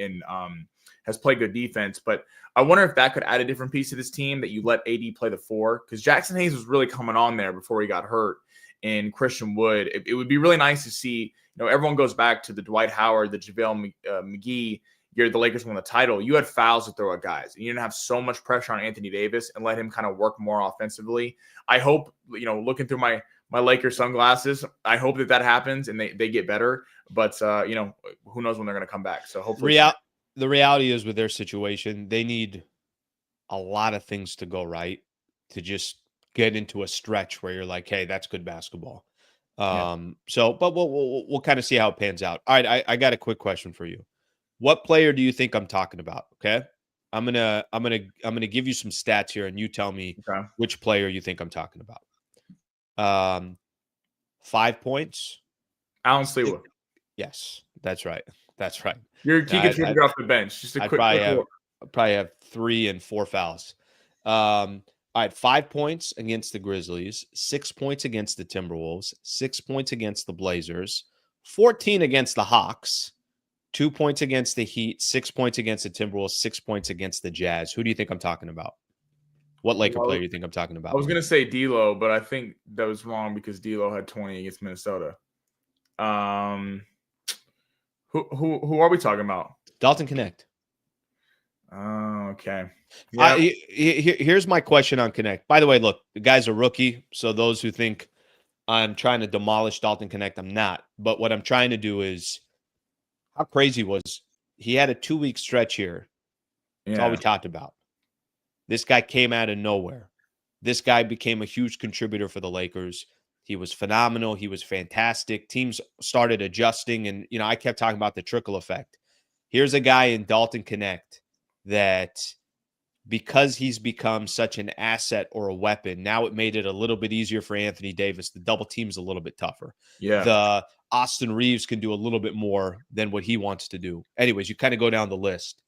has played good defense. But I wonder if that could add a different piece to this team, that you let AD play the 4, because Jackson Hayes was really coming on there before he got hurt. And Christian Wood, it would be really nice to see, everyone goes back to the Dwight Howard, the JaVale McGee year the Lakers won the title. You had fouls to throw at guys, and you didn't have so much pressure on Anthony Davis and let him kind of work more offensively. I hope, looking through my Lakers sunglasses, I hope that happens and they get better. But, who knows when they're going to come back. So hopefully. The reality is with their situation, they need a lot of things to go right to just get into a stretch where you're like, hey, that's good basketball. But we'll kind of see how it pans out. All right, I got a quick question for you. What player do you think I'm talking about? Okay, I'm gonna give you some stats here, and you tell me which player you think I'm talking about. 5 points. Alan Slewa. Yes, that's right. That's right. You're Keegan off the bench. Just a quick. I'd probably have 3 and 4 fouls. All right, 5 points against the Grizzlies, 6 points against the Timberwolves, 6 points against the Blazers, 14 against the Hawks, 2 points against the Heat, 6 points against the Timberwolves, 6 points against the Jazz. Who do you think I'm talking about? What Laker player do you think I'm talking about? I was going to say D'Lo, but I think that was wrong because D'Lo had 20 against Minnesota. Who are we talking about? Dalton Knecht. Oh, okay. Yeah. Here's my question on Knecht. By the way, look, the guy's a rookie, so those who think I'm trying to demolish Dalton Knecht, I'm not. But what I'm trying to do is, how crazy was he had a 2-week stretch here. That's all we talked about. This guy came out of nowhere. This guy became a huge contributor for the Lakers. He was phenomenal. He was fantastic. Teams started adjusting, and I kept talking about the trickle effect. Here's a guy in Dalton Knecht that, because he's become such an asset or a weapon, now it made it a little bit easier for Anthony Davis. The double team's a little bit tougher. Yeah. The Austin Reeves can do a little bit more than what he wants to do. Anyways, you kind of go down the list.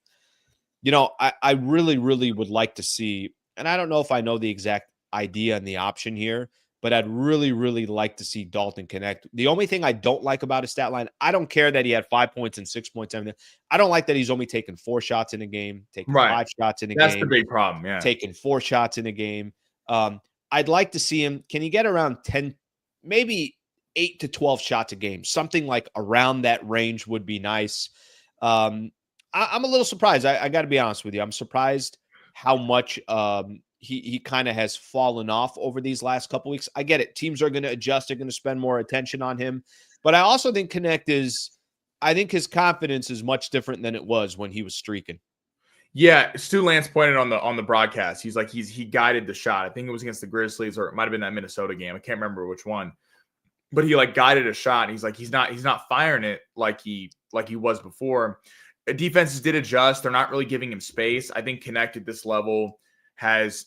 I really, really would like to see, and I don't know if I know the exact idea and the option here, but I'd really, really like to see Dalton Knecht. The only thing I don't like about his stat line, I don't care that he had 5 points and 6 points. I don't like that he's only taking 4 shots in a game, taking 5 shots in a game. That's the big problem, yeah. Taking 4 shots in a game. I'd like to see him. Can he get around 10, maybe 8 to 12 shots a game? Something like around that range would be nice. I'm a little surprised. I got to be honest with you. I'm surprised how much he kind of has fallen off over these last couple weeks. I get it. Teams are going to adjust. They're going to spend more attention on him. But I also think I think his confidence is much different than it was when he was streaking. Yeah, Stu Lance pointed on the broadcast. He's like he guided the shot. I think it was against the Grizzlies, or it might have been that Minnesota game. I can't remember which one. But he guided a shot. And he's like he's not firing it like he was before. Defenses did adjust. They're not really giving him space. I think Knecht at this level has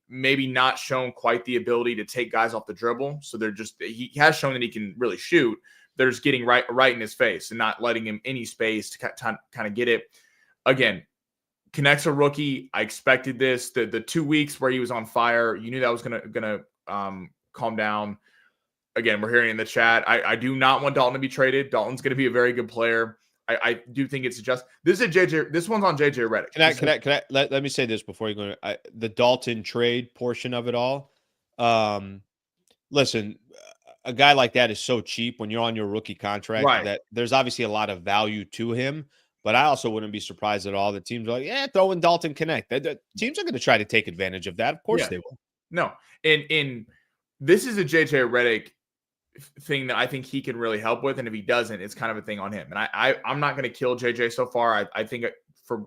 maybe not shown quite the ability to take guys off the dribble. So he has shown that he can really shoot. They're just getting right in his face and not letting him any space to kind of get it. Again, Knecht's a rookie. I expected this. The 2 weeks where he was on fire, you knew that was gonna calm down. Again, we're hearing in the chat, I do not want Dalton to be traded. Dalton's going to be a very good player. I do think it's just this one's on JJ Redick. Let me say this before you go. The Dalton trade portion of it all. Listen, a guy like that is so cheap when you're on your rookie contract, right, that there's obviously a lot of value to him. But I also wouldn't be surprised at all that teams are like, yeah, throw in Dalton Knecht. The teams are going to try to take advantage of that. Of course they will. No, and this is a JJ Redick thing that I think he can really help with, and if he doesn't, it's kind of a thing on him. And I'm not going to kill JJ so far. I think for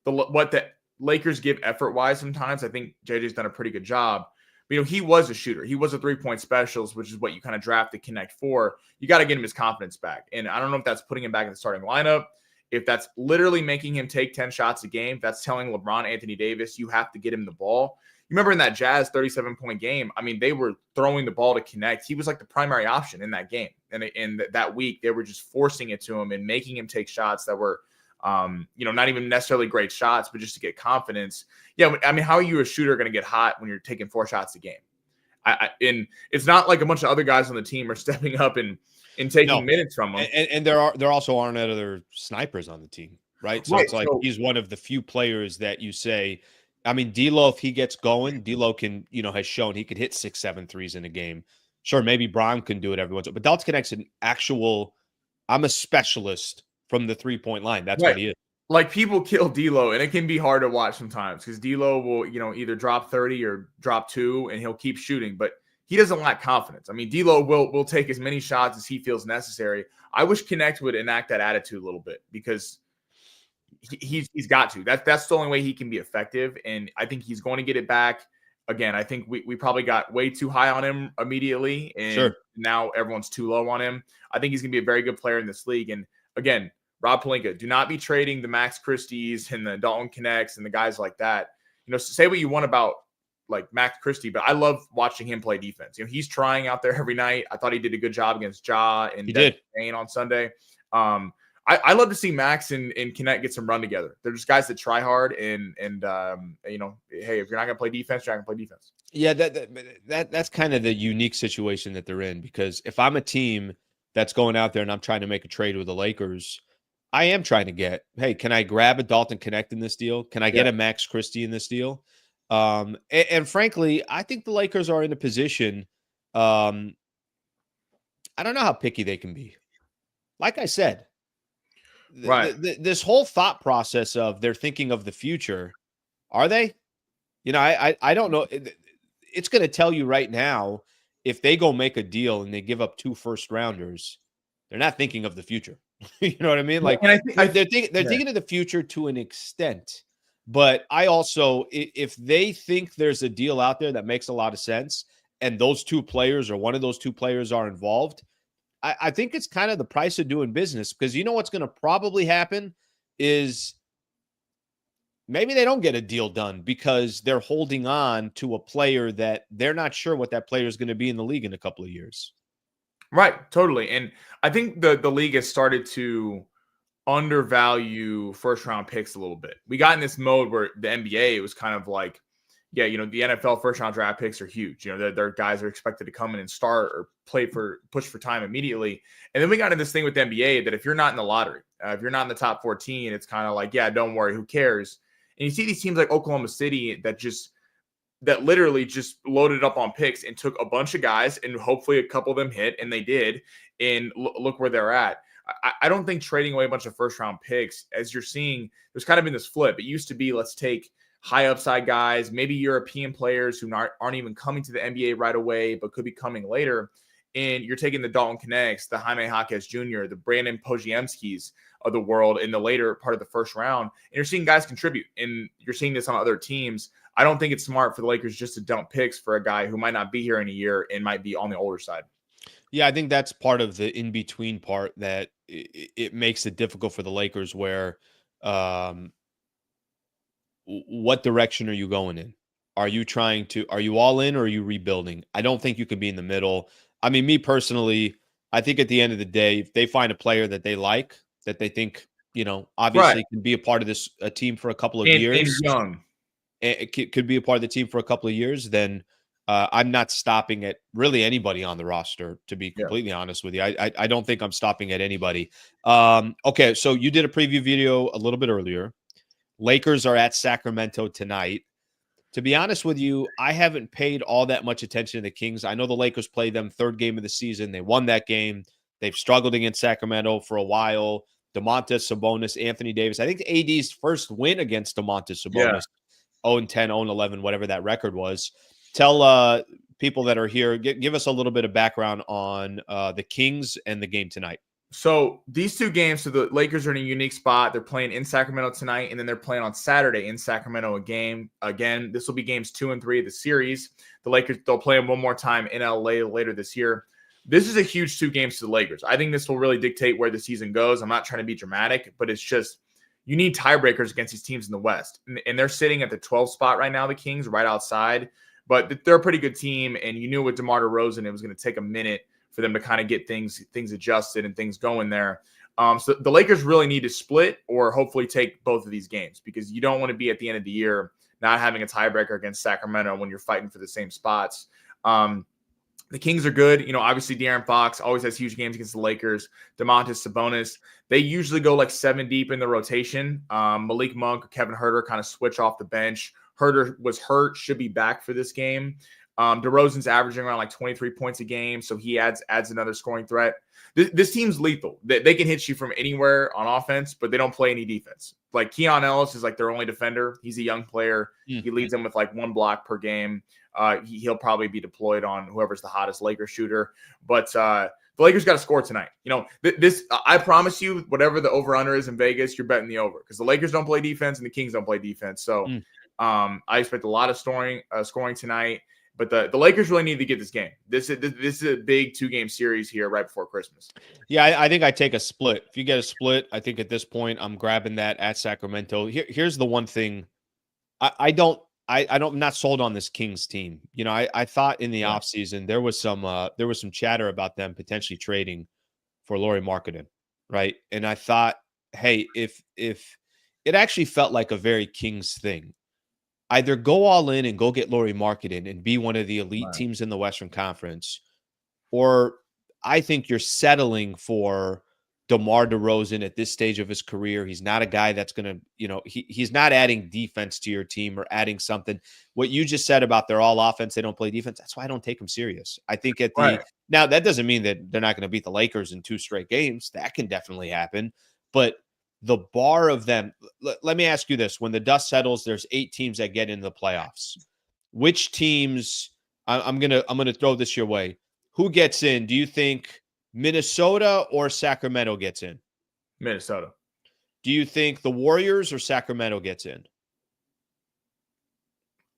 what the Lakers give effort wise, sometimes I think JJ's done a pretty good job. But, he was a shooter. He was a 3-point specialist, which is what you kind of drafted Knecht for. You got to get him his confidence back, and I don't know if that's putting him back in the starting lineup. If that's literally making him take 10 shots a game, that's telling LeBron, Anthony Davis, you have to get him the ball. You remember in that Jazz 37-point game, I mean, they were throwing the ball to Knecht. He was like the primary option in that game. And in that week, they were just forcing it to him and making him take shots that were, not even necessarily great shots, but just to get confidence. Yeah, I mean, how are you a shooter going to get hot when you're taking 4 shots a game? And it's not like a bunch of other guys on the team are stepping up and taking minutes from him. And there also aren't other snipers on the team, right? So it's like he's one of the few players that you say, I mean, D'Lo, if he gets going, D'Lo can, has shown he could hit 6-7 threes in a game. Sure, maybe Braun can do it every once in a while. But Dalton Knecht's an actual, I'm a specialist from the 3-point line. That's what he is. Like, people kill D'Lo, and it can be hard to watch sometimes because D'Lo will, either drop 30 or drop 2, and he'll keep shooting. But he doesn't lack confidence. I mean, D'Lo will take as many shots as he feels necessary. I wish Knecht would enact that attitude a little bit because he's got to. That's the only way he can be effective, and I think he's going to get it back. Again, I think we probably got way too high on him immediately, and now everyone's too low on him. I think he's going to be a very good player in this league. And again, Rob Pelinka, do not be trading the Max Christies and the Dalton Knechts and the guys like that. Say what you want about like Max Christie, but I love watching him play defense. He's trying out there every night. I thought he did a good job against Ja and Dane on Sunday. I love to see Max and Knecht get some run together. They're just guys that try hard and hey, if you're not gonna play defense, you're not gonna play defense. Yeah, that's kind of the unique situation that they're in, because if I'm a team that's going out there and I'm trying to make a trade with the Lakers, I am trying to get, hey, can I grab a Dalton Knecht in this deal? Can I get a Max Christie in this deal? And frankly, I think the Lakers are in a position. I don't know how picky they can be. Like I said, Right. This whole thought process of they're thinking of the future, are they? I don't know. It's going to tell you right now if they go make a deal and they give up 2 first rounders, they're not thinking of the future. You know what I mean? Well, Like and I think they're thinking of the future to an extent. But I also, if they think there's a deal out there that makes a lot of sense, and those 2 players or one of those 2 players are involved, I think it's kind of the price of doing business, because you know what's going to probably happen is maybe they don't get a deal done because they're holding on to a player that they're not sure what that player is going to be in the league in a couple of years. right, totally. And I think the league has started to undervalue first round picks a little bit. We got in this mode where the NBA was kind of like, yeah, the NFL first round draft picks are huge. Their guys are expected to come in and start or push for time immediately. And then we got in this thing with the NBA that if you're not in the lottery, if you're not in the top 14, it's kind of like, yeah, don't worry, who cares? And you see these teams like Oklahoma City that literally just loaded up on picks and took a bunch of guys, and hopefully a couple of them hit, and they did. And look where they're at. I don't think trading away a bunch of first round picks, as you're seeing, there's kind of been this flip. It used to be, let's take high upside guys, maybe European players who aren't even coming to the NBA right away, but could be coming later. And you're taking the Dalton Knechts, the Jaime Jaquez Jr., the Brandon Podziemskis of the world in the later part of the first round. And you're seeing guys contribute, and you're seeing this on other teams. I don't think it's smart for the Lakers just to dump picks for a guy who might not be here in a year and might be on the older side. Yeah, I think that's part of the in-between part that it makes it difficult for the Lakers, where what direction are you going in? Are you all in, or are you rebuilding? I don't think you can be in the middle. I mean, me personally, I think at the end of the day, if they find a player that they like, that they think, obviously Right. can be a part of a team for a couple of And years, young. it could be a part of the team for a couple of years, then I'm not stopping at really anybody on the roster, to be Yeah. completely honest with you. I don't think I'm stopping at anybody. Okay, so you did a preview video a little bit earlier. Lakers are at Sacramento tonight. To be honest with you, I haven't paid all that much attention to the Kings. I know the Lakers played them third game of the season. They won that game. They've struggled against Sacramento for a while. Domantas Sabonis, Anthony Davis. I think AD's first win against Domantas Yeah. Sabonis, 0-10, 0-11, whatever that record was. Tell people that are here, give us a little bit of background on the Kings and the game tonight. So these 2 games, so the Lakers are in a unique spot. They're playing in Sacramento tonight, and then they're playing on Saturday in Sacramento again. This will be games 2 and 3 of the series. The Lakers, they'll play them one more time in LA later this year. This is a huge 2 games to the Lakers. I think this will really dictate where the season goes. I'm not trying to be dramatic, but it's just you need tiebreakers against these teams in the West. And they're sitting at the 12th spot right now, the Kings, right outside. But they're a pretty good team, and you knew with DeMar DeRozan, it was going to take a minute for them to kind of get things adjusted and things going there. So the Lakers really need to split or hopefully take both of these games, because you don't want to be at the end of the year not having a tiebreaker against Sacramento when you're fighting for the same spots. The Kings are good. Obviously De'Aaron Fox always has huge games against the Lakers. Domantas Sabonis, they usually go like 7 deep in the rotation. Malik Monk or Kevin Huerter kind of switch off the bench. Huerter was hurt, should be back for this game. DeRozan's averaging around like 23 points a game, so he adds another scoring threat. This team's lethal. They can hit you from anywhere on offense, but they don't play any defense. Like Keon Ellis is like their only defender. He's a young player. He leads them with like 1 block per game. He'll probably be deployed on whoever's the hottest Lakers shooter. But the Lakers got to score tonight. This I promise you, whatever the over-under is in Vegas, you're betting the over, because the Lakers don't play defense and the Kings don't play defense. So I expect a lot of scoring tonight. But the Lakers really need to get this game. This is a big 2-game series here right before Christmas. Yeah, I think I take a split. If you get a split, I think at this point I'm grabbing that at Sacramento. Here's the one thing. I'm not sold on this Kings team. I thought in the offseason there was some chatter about them potentially trading for Lauri Markkanen, right? And I thought, hey, if it actually felt like a very Kings thing. Either go all in and go get Lauri Markkanen and be one of the elite teams in the Western Conference, or I think you're settling for DeMar DeRozan at this stage of his career. He's not a guy that's going to, he's not adding defense to your team or adding something. What you just said about they're all offense, they don't play defense, that's why I don't take them serious. I think now that doesn't mean that they're not going to beat the Lakers in 2 straight games. That can definitely happen. But the bar of them. Let me ask you this: when the dust settles, there's 8 teams that get into the playoffs. Which teams? I'm gonna throw this your way. Who gets in? Do you think Minnesota or Sacramento gets in? Minnesota. Do you think the Warriors or Sacramento gets in?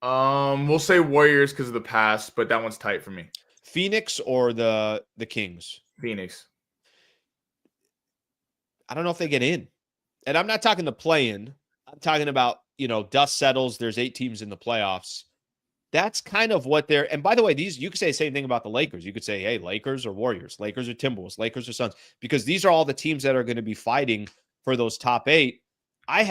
We'll say Warriors because of the past, but that one's tight for me. Phoenix or the Kings? Phoenix. I don't know if they get in. And I'm not talking the play-in. I'm talking about, dust settles. There's 8 teams in the playoffs. That's kind of what they're. And by the way, you could say the same thing about the Lakers. You could say, hey, Lakers or Warriors, Lakers or Timberwolves, Lakers or Suns, because these are all the teams that are going to be fighting for those top 8. I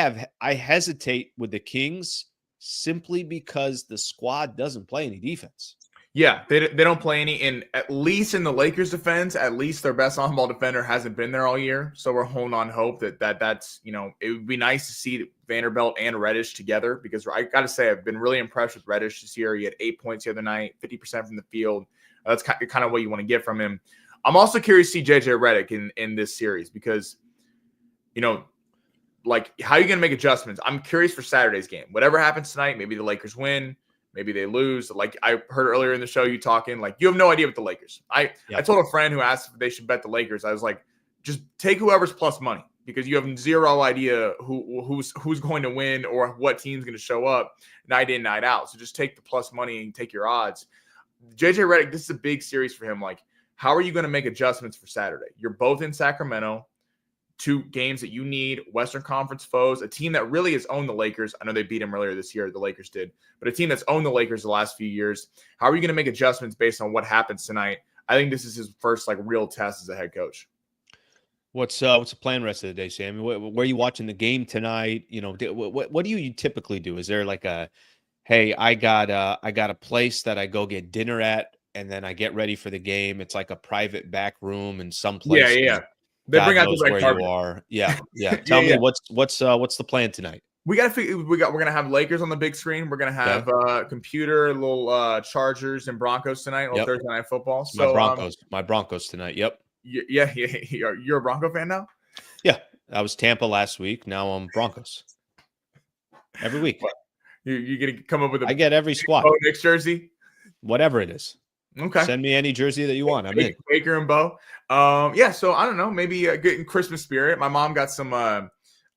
hesitate with the Kings simply because the squad doesn't play any defense. Yeah, they don't play any, and at least in the Lakers' defense, at least their best on-ball defender hasn't been there all year. So we're holding on hope that's it would be nice to see Vanderbilt and Reddish together, because I got to say I've been really impressed with Reddish this year. He had 8 points the other night, 50% from the field. That's kind of what you want to get from him. I'm also curious to see JJ Redick in this series because, like, how are you going to make adjustments? I'm curious for Saturday's game. Whatever happens tonight, maybe the Lakers win. Maybe they lose. Like I heard earlier in the show, you talking like you have no idea with the Lakers. I told a friend who asked if they should bet the Lakers. I was like, just take whoever's plus money, because you have zero idea who's going to win or what team's going to show up night in, night out. So just take the plus money and take your odds. JJ Redick, this is a big series for him. Like, how are you going to make adjustments for Saturday? You're both in Sacramento. 2 games that you need, Western Conference foes, a team that really has owned the Lakers. I know they beat them earlier this year, the Lakers did, but a team that's owned the Lakers the last few years. How are you going to make adjustments based on what happens tonight? I think this is his first real test as a head coach. What's the plan rest of the day, Sammy? Where are you watching the game tonight? What do you typically do? Is there like hey, I got a place that I go get dinner at, and then I get ready for the game. It's like a private back room in some place. Yeah. They God bring out knows the where carpet. you are. Yeah. Tell me what's the plan tonight? We got to figure. We're gonna have Lakers on the big screen. We're gonna have computer, little Chargers and Broncos tonight. Little Thursday night football. So my Broncos tonight. Yep. Yeah. You're a Bronco fan now? Yeah, I was Tampa last week. Now I'm Broncos. Every week. You gonna come up with I get every squad. Knicks jersey, whatever it is. Okay. Send me any jersey that you want. I'm in. Baker and Bo. So I don't know. Maybe getting Christmas spirit. My mom got some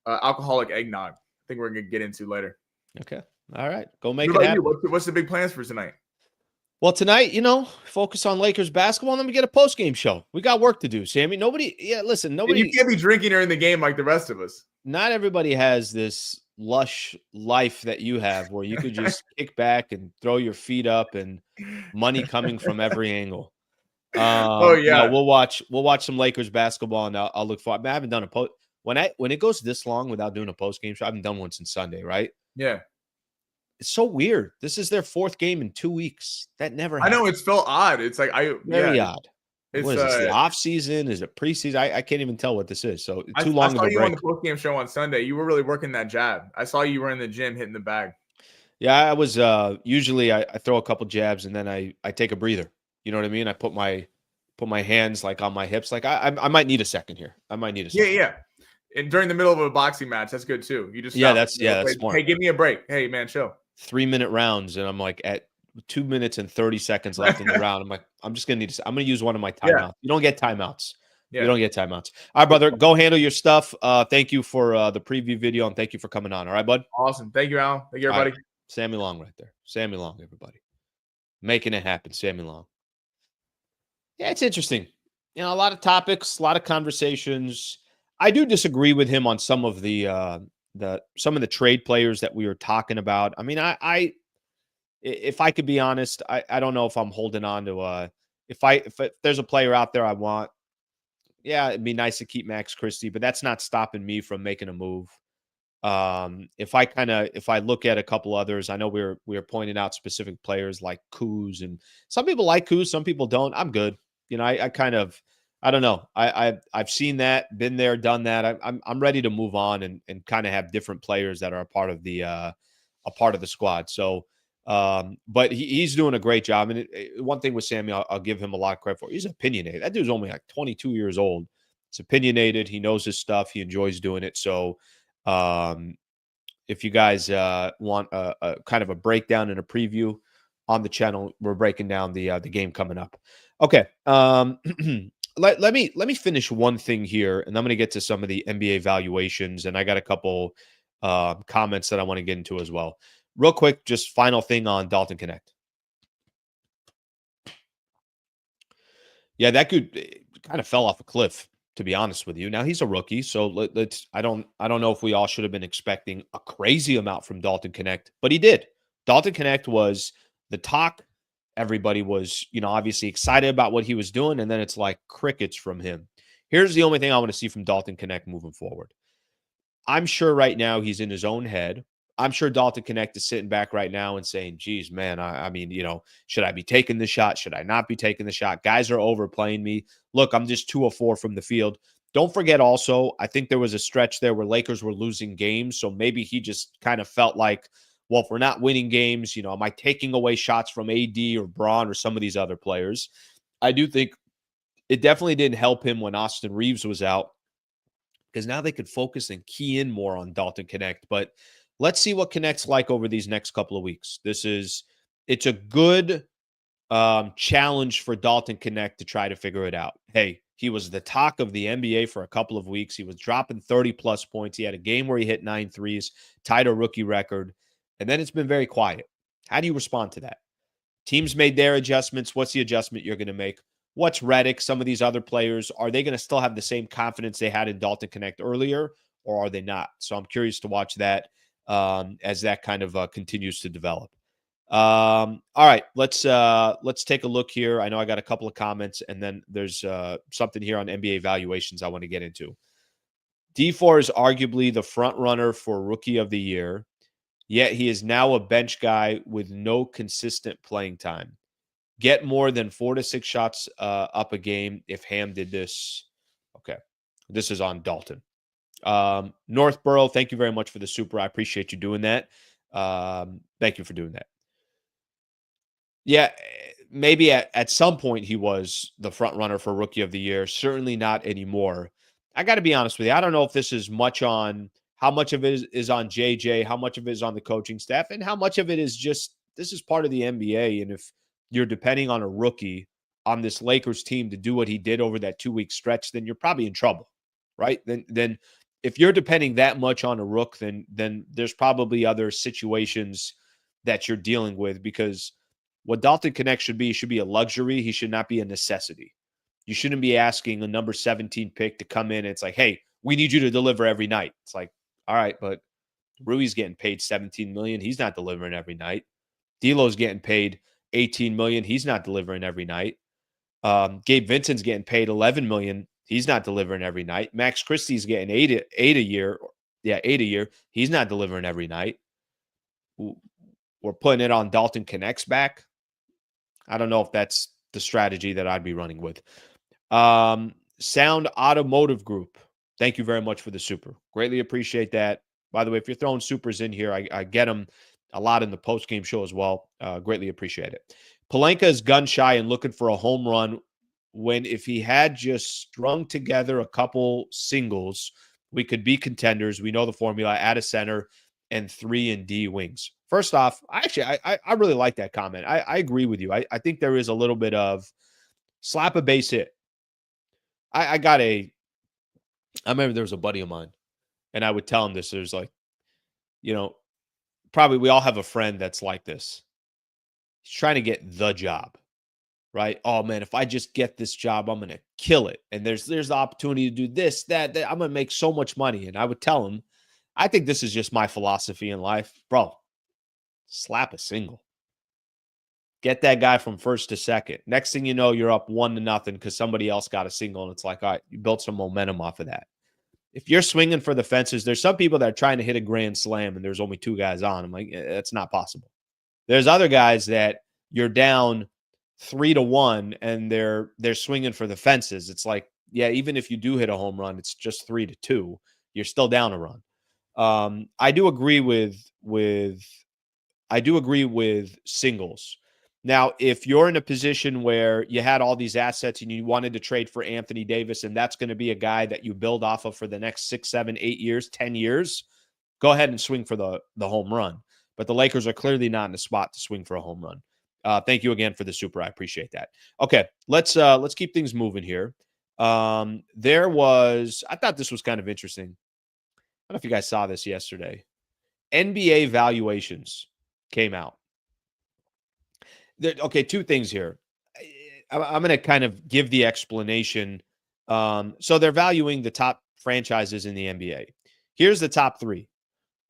alcoholic eggnog. I think we're going to get into later. Okay. All right. Go make it happen. What's the big plans for tonight? Well, tonight, focus on Lakers basketball, and then we get a post-game show. We got work to do, Sammy. Nobody. You can't be drinking during the game like the rest of us. Not everybody has this lush life that you have, where you could just kick back and throw your feet up and money coming from every angle. We'll watch some Lakers basketball, and I'll look for. I haven't done a post when it goes this long without doing a post game show. I haven't done one since Sunday, right? Yeah, it's so weird. This is their 4th game in 2 weeks. That never happened. I know, it's felt odd. It's like very odd. What is this, the off season? Is it preseason? I can't even tell what this is. So too long of a break. I saw you on the post game show on Sunday. You were really working that jab. I saw you were in the gym hitting the bag. Yeah, I was. Usually, I throw a couple jabs and then I take a breather. You know what I mean? I put my hands like on my hips. Like I might need a second here. I might need a second. Yeah. And during the middle of a boxing match, that's good too. You just that's smart. Hey, give me a break. Hey, man, chill. 3-minute rounds, and I'm like at 2 minutes and 30 seconds left in the round. I'm like, I'm gonna use one of my timeouts. Yeah. You don't get timeouts. Yeah. You don't get timeouts. All right, brother, go handle your stuff. Thank you for the preview video, and thank you for coming on. All right, bud. Awesome. Thank you, Alan. Thank you, everybody. Right. Sammy Long right there. Sammy Long, everybody. Making it happen, Sammy Long. Yeah, it's interesting. A lot of topics, a lot of conversations. I do disagree with him on some of the trade players that we were talking about. I mean, if I could be honest, I don't know if I'm holding on to if there's a player out there I want. Yeah, it'd be nice to keep Max Christie, but that's not stopping me from making a move. If I look at a couple others, I know we were pointing out specific players like Kuz, and some people like Kuz, some people don't. I'm good. I don't know. I've seen that, been there, done that. I'm ready to move on and kind of have different players that are a part of the squad. So, but he's doing a great job. And one thing with Sammy, I'll give him a lot of credit for. He's opinionated. That dude's only like 22 years old, It's opinionated. He knows his stuff. He enjoys doing it. So if you guys want a kind of a breakdown and a preview on the channel, we're breaking down the game coming up. Okay. Let me finish one thing here, and I'm going to get to some of the NBA valuations, and I got a couple comments that I want to get into as well. Real quick, just final thing on Dalton Knecht. Yeah, that could kind of fell off a cliff, to be honest with you. Now he's a rookie, so let's. I don't know if we all should have been expecting a crazy amount from Dalton Knecht, but he did. Dalton Knecht was the talk. Everybody was, obviously excited about what he was doing, and then it's like crickets from him. Here's the only thing I want to see from Dalton Knecht moving forward. I'm sure right now he's in his own head. I'm sure Dalton Knecht is sitting back right now and saying, geez, man, I mean, should I be taking the shot? Should I not be taking the shot? Guys are overplaying me. Look, I'm just 2 of 4 from the field. Don't forget also, I think there was a stretch there where Lakers were losing games. So maybe he just kind of felt like, well, if we're not winning games, am I taking away shots from AD or Braun or some of these other players? I do think it definitely didn't help him when Austin Reeves was out, because now they could focus and key in more on Dalton Knecht. But let's see what Knecht's like over these next couple of weeks. It's a good challenge for Dalton Knecht to try to figure it out. Hey, he was the talk of the NBA for a couple of weeks. He was dropping 30-plus points. He had a game where he hit 9 threes, tied a rookie record, and then it's been very quiet. How do you respond to that? Teams made their adjustments. What's the adjustment you're going to make? What's Redick, some of these other players? Are they going to still have the same confidence they had in Dalton Knecht earlier, or are they not? So I'm curious to watch that as that kind of continues to develop. All right, let's take a look here. I know I got a couple of comments, and then there's something here on NBA valuations I want to get into. D4 is arguably the front runner for Rookie of the Year, yet he is now a bench guy with no consistent playing time. Get more than 4 to 6 shots up a game if Ham did this. Okay, this is on Dalton. Northborough, thank you very much for the super. I appreciate you doing that. Thank you for doing that. Yeah, maybe at some point he was the front runner for Rookie of the Year. Certainly not anymore. I got to be honest with you. I don't know if this is much on how much of it is on JJ, how much of it is on the coaching staff, and how much of it is just this is part of the NBA. And if you're depending on a rookie on this Lakers team to do what he did over that 2-week stretch, then you're probably in trouble, right? Then if you're depending that much on a rook, then there's probably other situations that you're dealing with, because what Dalton Knecht should be a luxury. He should not be a necessity. You shouldn't be asking a number 17 pick to come in and it's like, hey, we need you to deliver every night. It's like, all right, but Rui's getting paid $17 million. He's not delivering every night. D'Lo's getting paid $18 million. He's not delivering every night. Gabe Vincent's getting paid $11 million. He's not delivering every night. Max Christie's getting eight a year. Yeah, 8 a year. He's not delivering every night. We're putting it on Dalton Knecht's back. I don't know if that's the strategy that I'd be running with. Sound Automotive Group, thank you very much for the super. Greatly appreciate that. By the way, if you're throwing supers in here, I get them a lot in the post-game show as well. Greatly appreciate it. Pelinka is gun shy and looking for a home run when if he had just strung together a couple singles, we could be contenders. We know the formula. Add a center and 3 and D wings. First off, I really like that comment. I agree with you. I think there is a little bit of slap a base hit. I remember there was a buddy of mine, and I would tell him this. There's like, probably we all have a friend that's like this. He's trying to get the job, right? Oh man, if I just get this job, I'm gonna kill it. And there's the opportunity to do this, that. I'm gonna make so much money. And I would tell him, I think this is just my philosophy in life, bro. Slap a single. Get that guy from first to second. Next thing you know, you're up 1-0 because somebody else got a single, and it's like, all right, you built some momentum off of that. If you're swinging for the fences, there's some people that are trying to hit a grand slam, and there's only 2 guys on. I'm like, that's not possible. There's other guys that you're down 3-1, and they're swinging for the fences. It's like, yeah, even if you do hit a home run, it's just 3-2. You're still down a run. I do agree with singles. Now, if you're in a position where you had all these assets and you wanted to trade for Anthony Davis, and that's going to be a guy that you build off of for the next 6, 7, 8 years, 10 years, go ahead and swing for the home run. But the Lakers are clearly not in the spot to swing for a home run. Thank you again for the super. I appreciate that. Okay, let's keep things moving here. I thought this was kind of interesting. I don't know if you guys saw this yesterday. NBA valuations came out. Okay, two things here. I'm going to kind of give the explanation. So they're valuing the top franchises in the NBA. Here's the top three.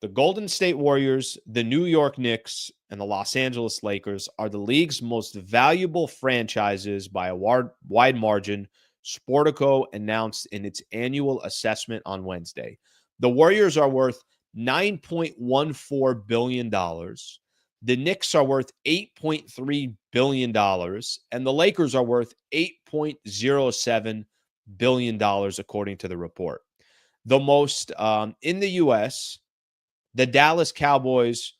The Golden State Warriors, the New York Knicks, and the Los Angeles Lakers are the league's most valuable franchises by a wide margin, Sportico announced in its annual assessment on Wednesday. The Warriors are worth $9.14 billion. The Knicks are worth $8.3 billion, and the Lakers are worth $8.07 billion, according to the report. The most in the U.S., the Dallas Cowboys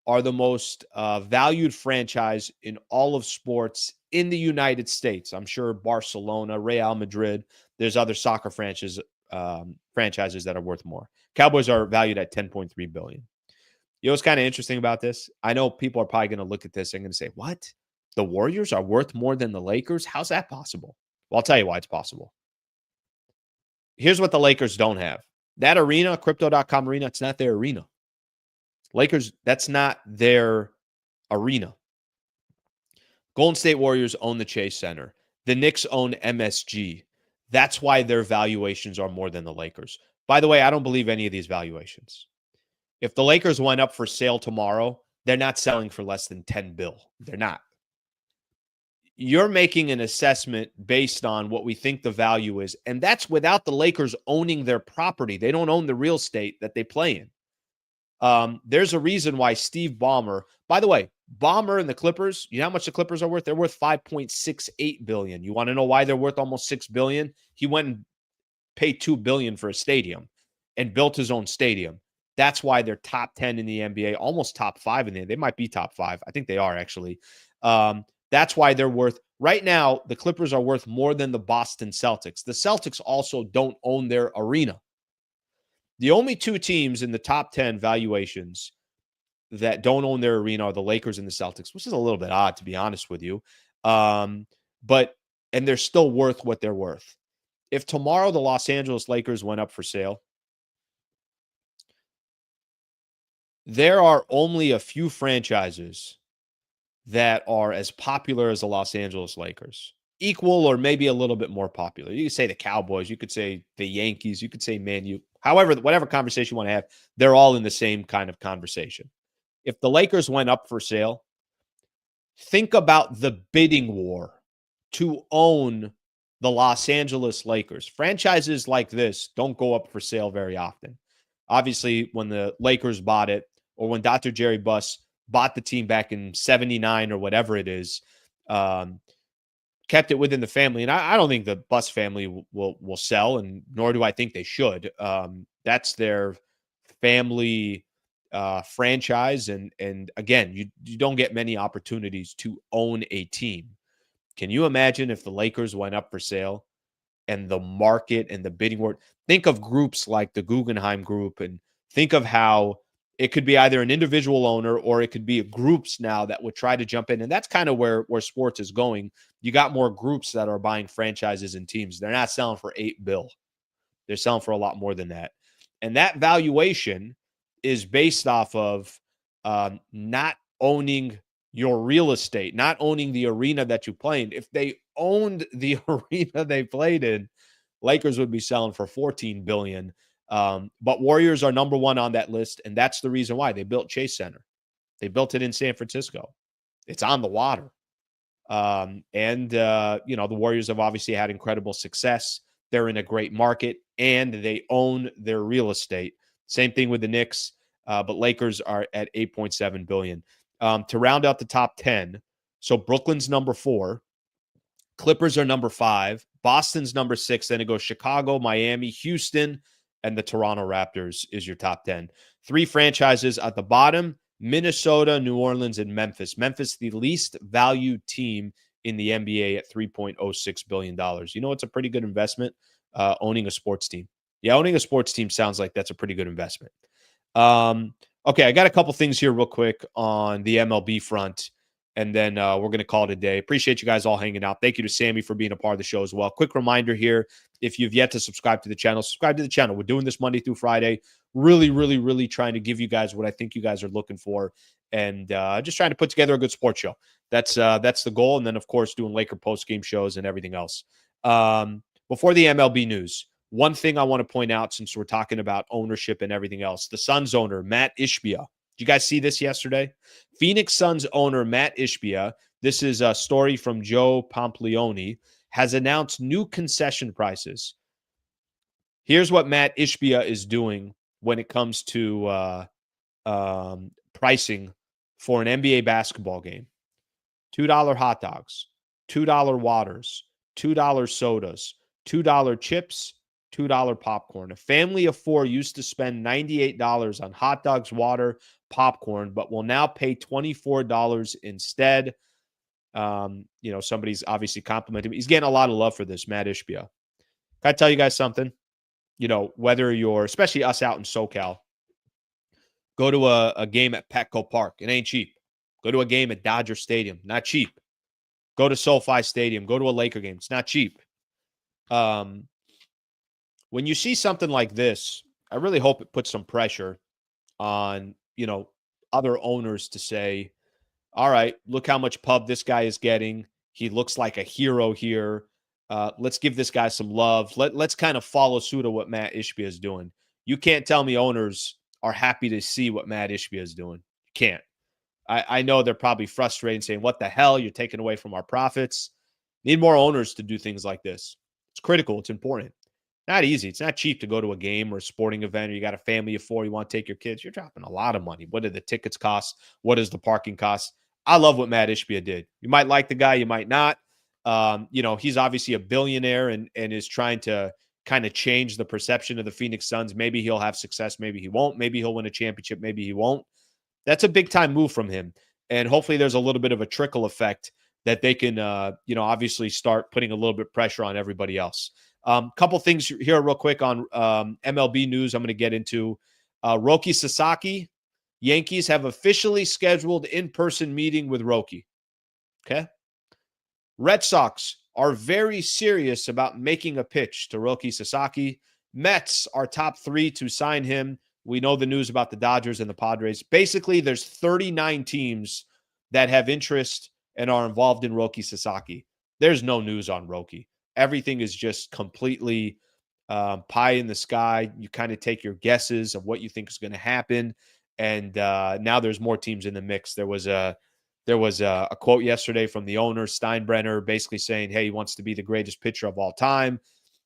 are the most valued franchise in all of sports in the United States. I'm sure Barcelona, Real Madrid, there's other soccer franchises that are worth more. Cowboys are valued at $10.3 billion. You know what's kind of interesting about this? I know people are probably going to look at this and going to say, what? The Warriors are worth more than the Lakers? How's that possible? Well, I'll tell you why it's possible. Here's what the Lakers don't have. That arena, Crypto.com arena, it's not their arena. Lakers, that's not their arena. Golden State Warriors own the Chase Center. The Knicks own MSG. That's why their valuations are more than the Lakers. By the way, I don't believe any of these valuations. If the Lakers went up for sale tomorrow, they're not selling for less than $10 billion. They're not. You're making an assessment based on what we think the value is, and that's without the Lakers owning their property. They don't own the real estate that they play in. There's a reason why Steve Ballmer, by the way, Ballmer and the Clippers, you know how much the Clippers are worth? They're worth $5.68 billion. You want to know why they're worth almost $6 billion? He went and paid $2 billion for a stadium and built his own stadium. That's why they're top 10 in the NBA, almost top 5 in the NBA. They might be top 5. I think they are, actually. That's why they're worth, right now, the Clippers are worth more than the Boston Celtics. The Celtics also don't own their arena. The only two teams in the top 10 valuations that don't own their arena are the Lakers and the Celtics, which is a little bit odd, to be honest with you. And they're still worth what they're worth. If tomorrow the Los Angeles Lakers went up for sale, there are only a few franchises that are as popular as the Los Angeles Lakers. Equal or maybe a little bit more popular. You could say the Cowboys. You could say the Yankees. You could say Man U. However, whatever conversation you want to have, they're all in the same kind of conversation. If the Lakers went up for sale, think about the bidding war to own the Los Angeles Lakers. Franchises like this don't go up for sale very often. Obviously, when the Lakers bought it, or when Dr. Jerry Buss bought the team back in 79 or whatever it is, kept it within the family. And I don't think the Buss family will sell, and nor do I think they should. That's their family franchise. And again, you don't get many opportunities to own a team. Can you imagine if the Lakers went up for sale and the market and the bidding war? Think of groups like the Guggenheim Group, and think of how it could be either an individual owner or it could be groups now that would try to jump in. And that's kind of where sports is going. You got more groups that are buying franchises and teams. They're not selling for $8 billion. They're selling for a lot more than that. And that valuation is based off of not owning your real estate, not owning the arena that you play in. If they owned the arena they played in, Lakers would be selling for $14 billion. But Warriors are number one on that list, and that's the reason why they built Chase Center. They built it in San Francisco. It's on the water. The Warriors have obviously had incredible success. They're in a great market, and they own their real estate. Same thing with the Knicks, but Lakers are at $8.7 billion. To round out the top 10, so Brooklyn's number 4, Clippers are number 5, Boston's number 6, then it goes Chicago, Miami, Houston, and the Toronto Raptors is your top 10. 3 franchises at the bottom, Minnesota, New Orleans, and Memphis. Memphis, the least valued team in the NBA at $3.06 billion. You know, it's a pretty good investment, owning a sports team. Yeah, owning a sports team sounds like that's a pretty good investment. Okay, I got a couple things here real quick on the MLB front, and then we're going to call it a day. Appreciate you guys all hanging out. Thank you to Sammy for being a part of the show as well. Quick reminder here, if you've yet to subscribe to the channel, subscribe to the channel. We're doing this Monday through Friday. Really, really, really trying to give you guys what I think you guys are looking for, and just trying to put together a good sports show. That's the goal, and then, of course, doing Laker post-game shows and everything else. Before the MLB news, one thing I want to point out, since we're talking about ownership and everything else, the Suns owner, Matt Ishbia. Did you guys see this yesterday? Phoenix Suns owner, Matt Ishbia, this is a story from Joe Pomplione, has announced new concession prices. Here's what Matt Ishbia is doing when it comes to pricing for an NBA basketball game. $2 hot dogs, $2 waters, $2 sodas, $2 chips, $2 popcorn. A family of four used to spend $98 on hot dogs, water, popcorn, but will now pay $24 instead. Somebody's obviously complimenting him. He's getting a lot of love for this, Matt Ishbia. Can I tell you guys something? Whether you're, especially us out in SoCal, go to a game at Petco Park. It ain't cheap. Go to a game at Dodger Stadium. Not cheap. Go to SoFi Stadium. Go to a Laker game. It's not cheap. When you see something like this, I really hope it puts some pressure on, other owners to say, all right, look how much pub this guy is getting. He looks like a hero here. Let's give this guy some love. Let's kind of follow suit of what Matt Ishbia is doing. You can't tell me owners are happy to see what Matt Ishbia is doing. You can't. I know they're probably frustrated saying, what the hell? You're taking away from our profits. Need more owners to do things like this. It's critical. It's important. Not easy. It's not cheap to go to a game or a sporting event, or you got a family of four, you want to take your kids. You're dropping a lot of money. What do the tickets cost? What does the parking cost? I love what Matt Ishbia did. You might like the guy, you might not. He's obviously a billionaire and is trying to kind of change the perception of the Phoenix Suns. Maybe he'll have success. Maybe he won't. Maybe he'll win a championship. Maybe he won't. That's a big time move from him. And hopefully there's a little bit of a trickle effect that they can, obviously start putting a little bit of pressure on everybody else. Couple things here real quick on MLB news I'm going to get into. Roki Sasaki, Yankees have officially scheduled in-person meeting with Roki. Okay. Red Sox are very serious about making a pitch to Roki Sasaki. Mets are top three to sign him. We know the news about the Dodgers and the Padres. Basically, there's 39 teams that have interest and are involved in Roki Sasaki. There's no news on Roki. Everything is just completely pie in the sky. You kind of take your guesses of what you think is going to happen. And now there's more teams in the mix. There was a quote yesterday from the owner, Steinbrenner, basically saying, hey, he wants to be the greatest pitcher of all time.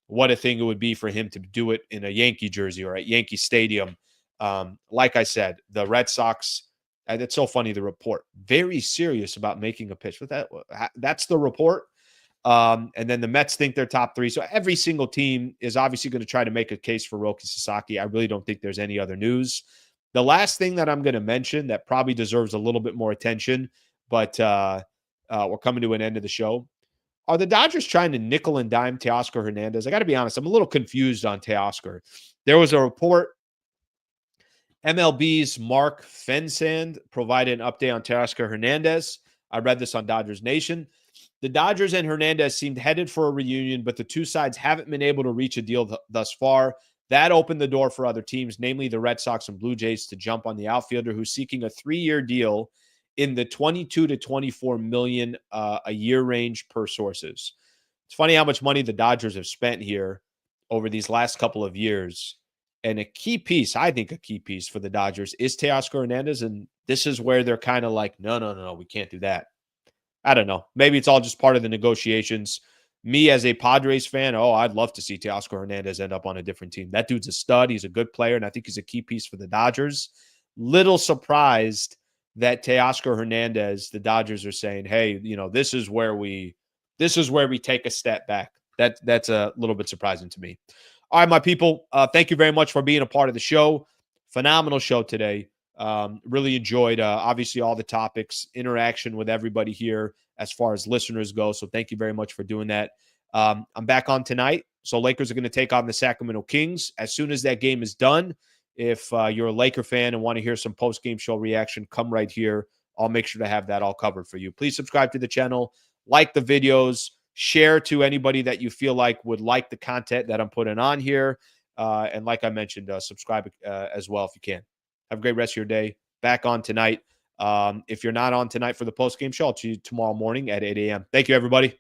What a thing it would be for him to do it in a Yankee jersey or at Yankee Stadium. Like I said, the Red Sox, it's so funny, the report, very serious about making a pitch. But that's the report. And then the Mets think they're top three. So every single team is obviously going to try to make a case for Roki Sasaki. I really don't think there's any other news. The last thing that I'm going to mention that probably deserves a little bit more attention, but we're coming to an end of the show. Are the Dodgers trying to nickel and dime Teoscar Hernandez? I got to be honest, I'm a little confused on Teoscar. There was a report. MLB's Mark Fensand provided an update on Teoscar Hernandez. I read this on Dodgers Nation. The Dodgers and Hernandez seemed headed for a reunion, but the two sides haven't been able to reach a deal thus far. That opened the door for other teams, namely the Red Sox and Blue Jays, to jump on the outfielder who's seeking a 3-year deal in the 22 to 24 million a year range per sources. It's funny how much money the Dodgers have spent here over these last couple of years. And a key piece, I think a key piece for the Dodgers is Teoscar Hernandez. And this is where they're kind of like, no, we can't do that. I don't know. Maybe it's all just part of the negotiations. Me as a Padres fan, I'd love to see Teoscar Hernandez end up on a different team. That dude's a stud. He's a good player, and I think he's a key piece for the Dodgers. Little surprised that Teoscar Hernandez, the Dodgers are saying, hey, this is where we take a step back. That's a little bit surprising to me. All right, my people, thank you very much for being a part of the show. Phenomenal show today. Really enjoyed, obviously, all the topics, interaction with everybody here as far as listeners go. So thank you very much for doing that. I'm back on tonight. So Lakers are going to take on the Sacramento Kings. As soon as that game is done, if you're a Laker fan and want to hear some post-game show reaction, come right here. I'll make sure to have that all covered for you. Please subscribe to the channel, like the videos, share to anybody that you feel like would like the content that I'm putting on here. And like I mentioned, subscribe as well if you can. Have a great rest of your day. Back on tonight. If you're not on tonight for the post-game show, I'll see you tomorrow morning at 8 a.m. Thank you, everybody.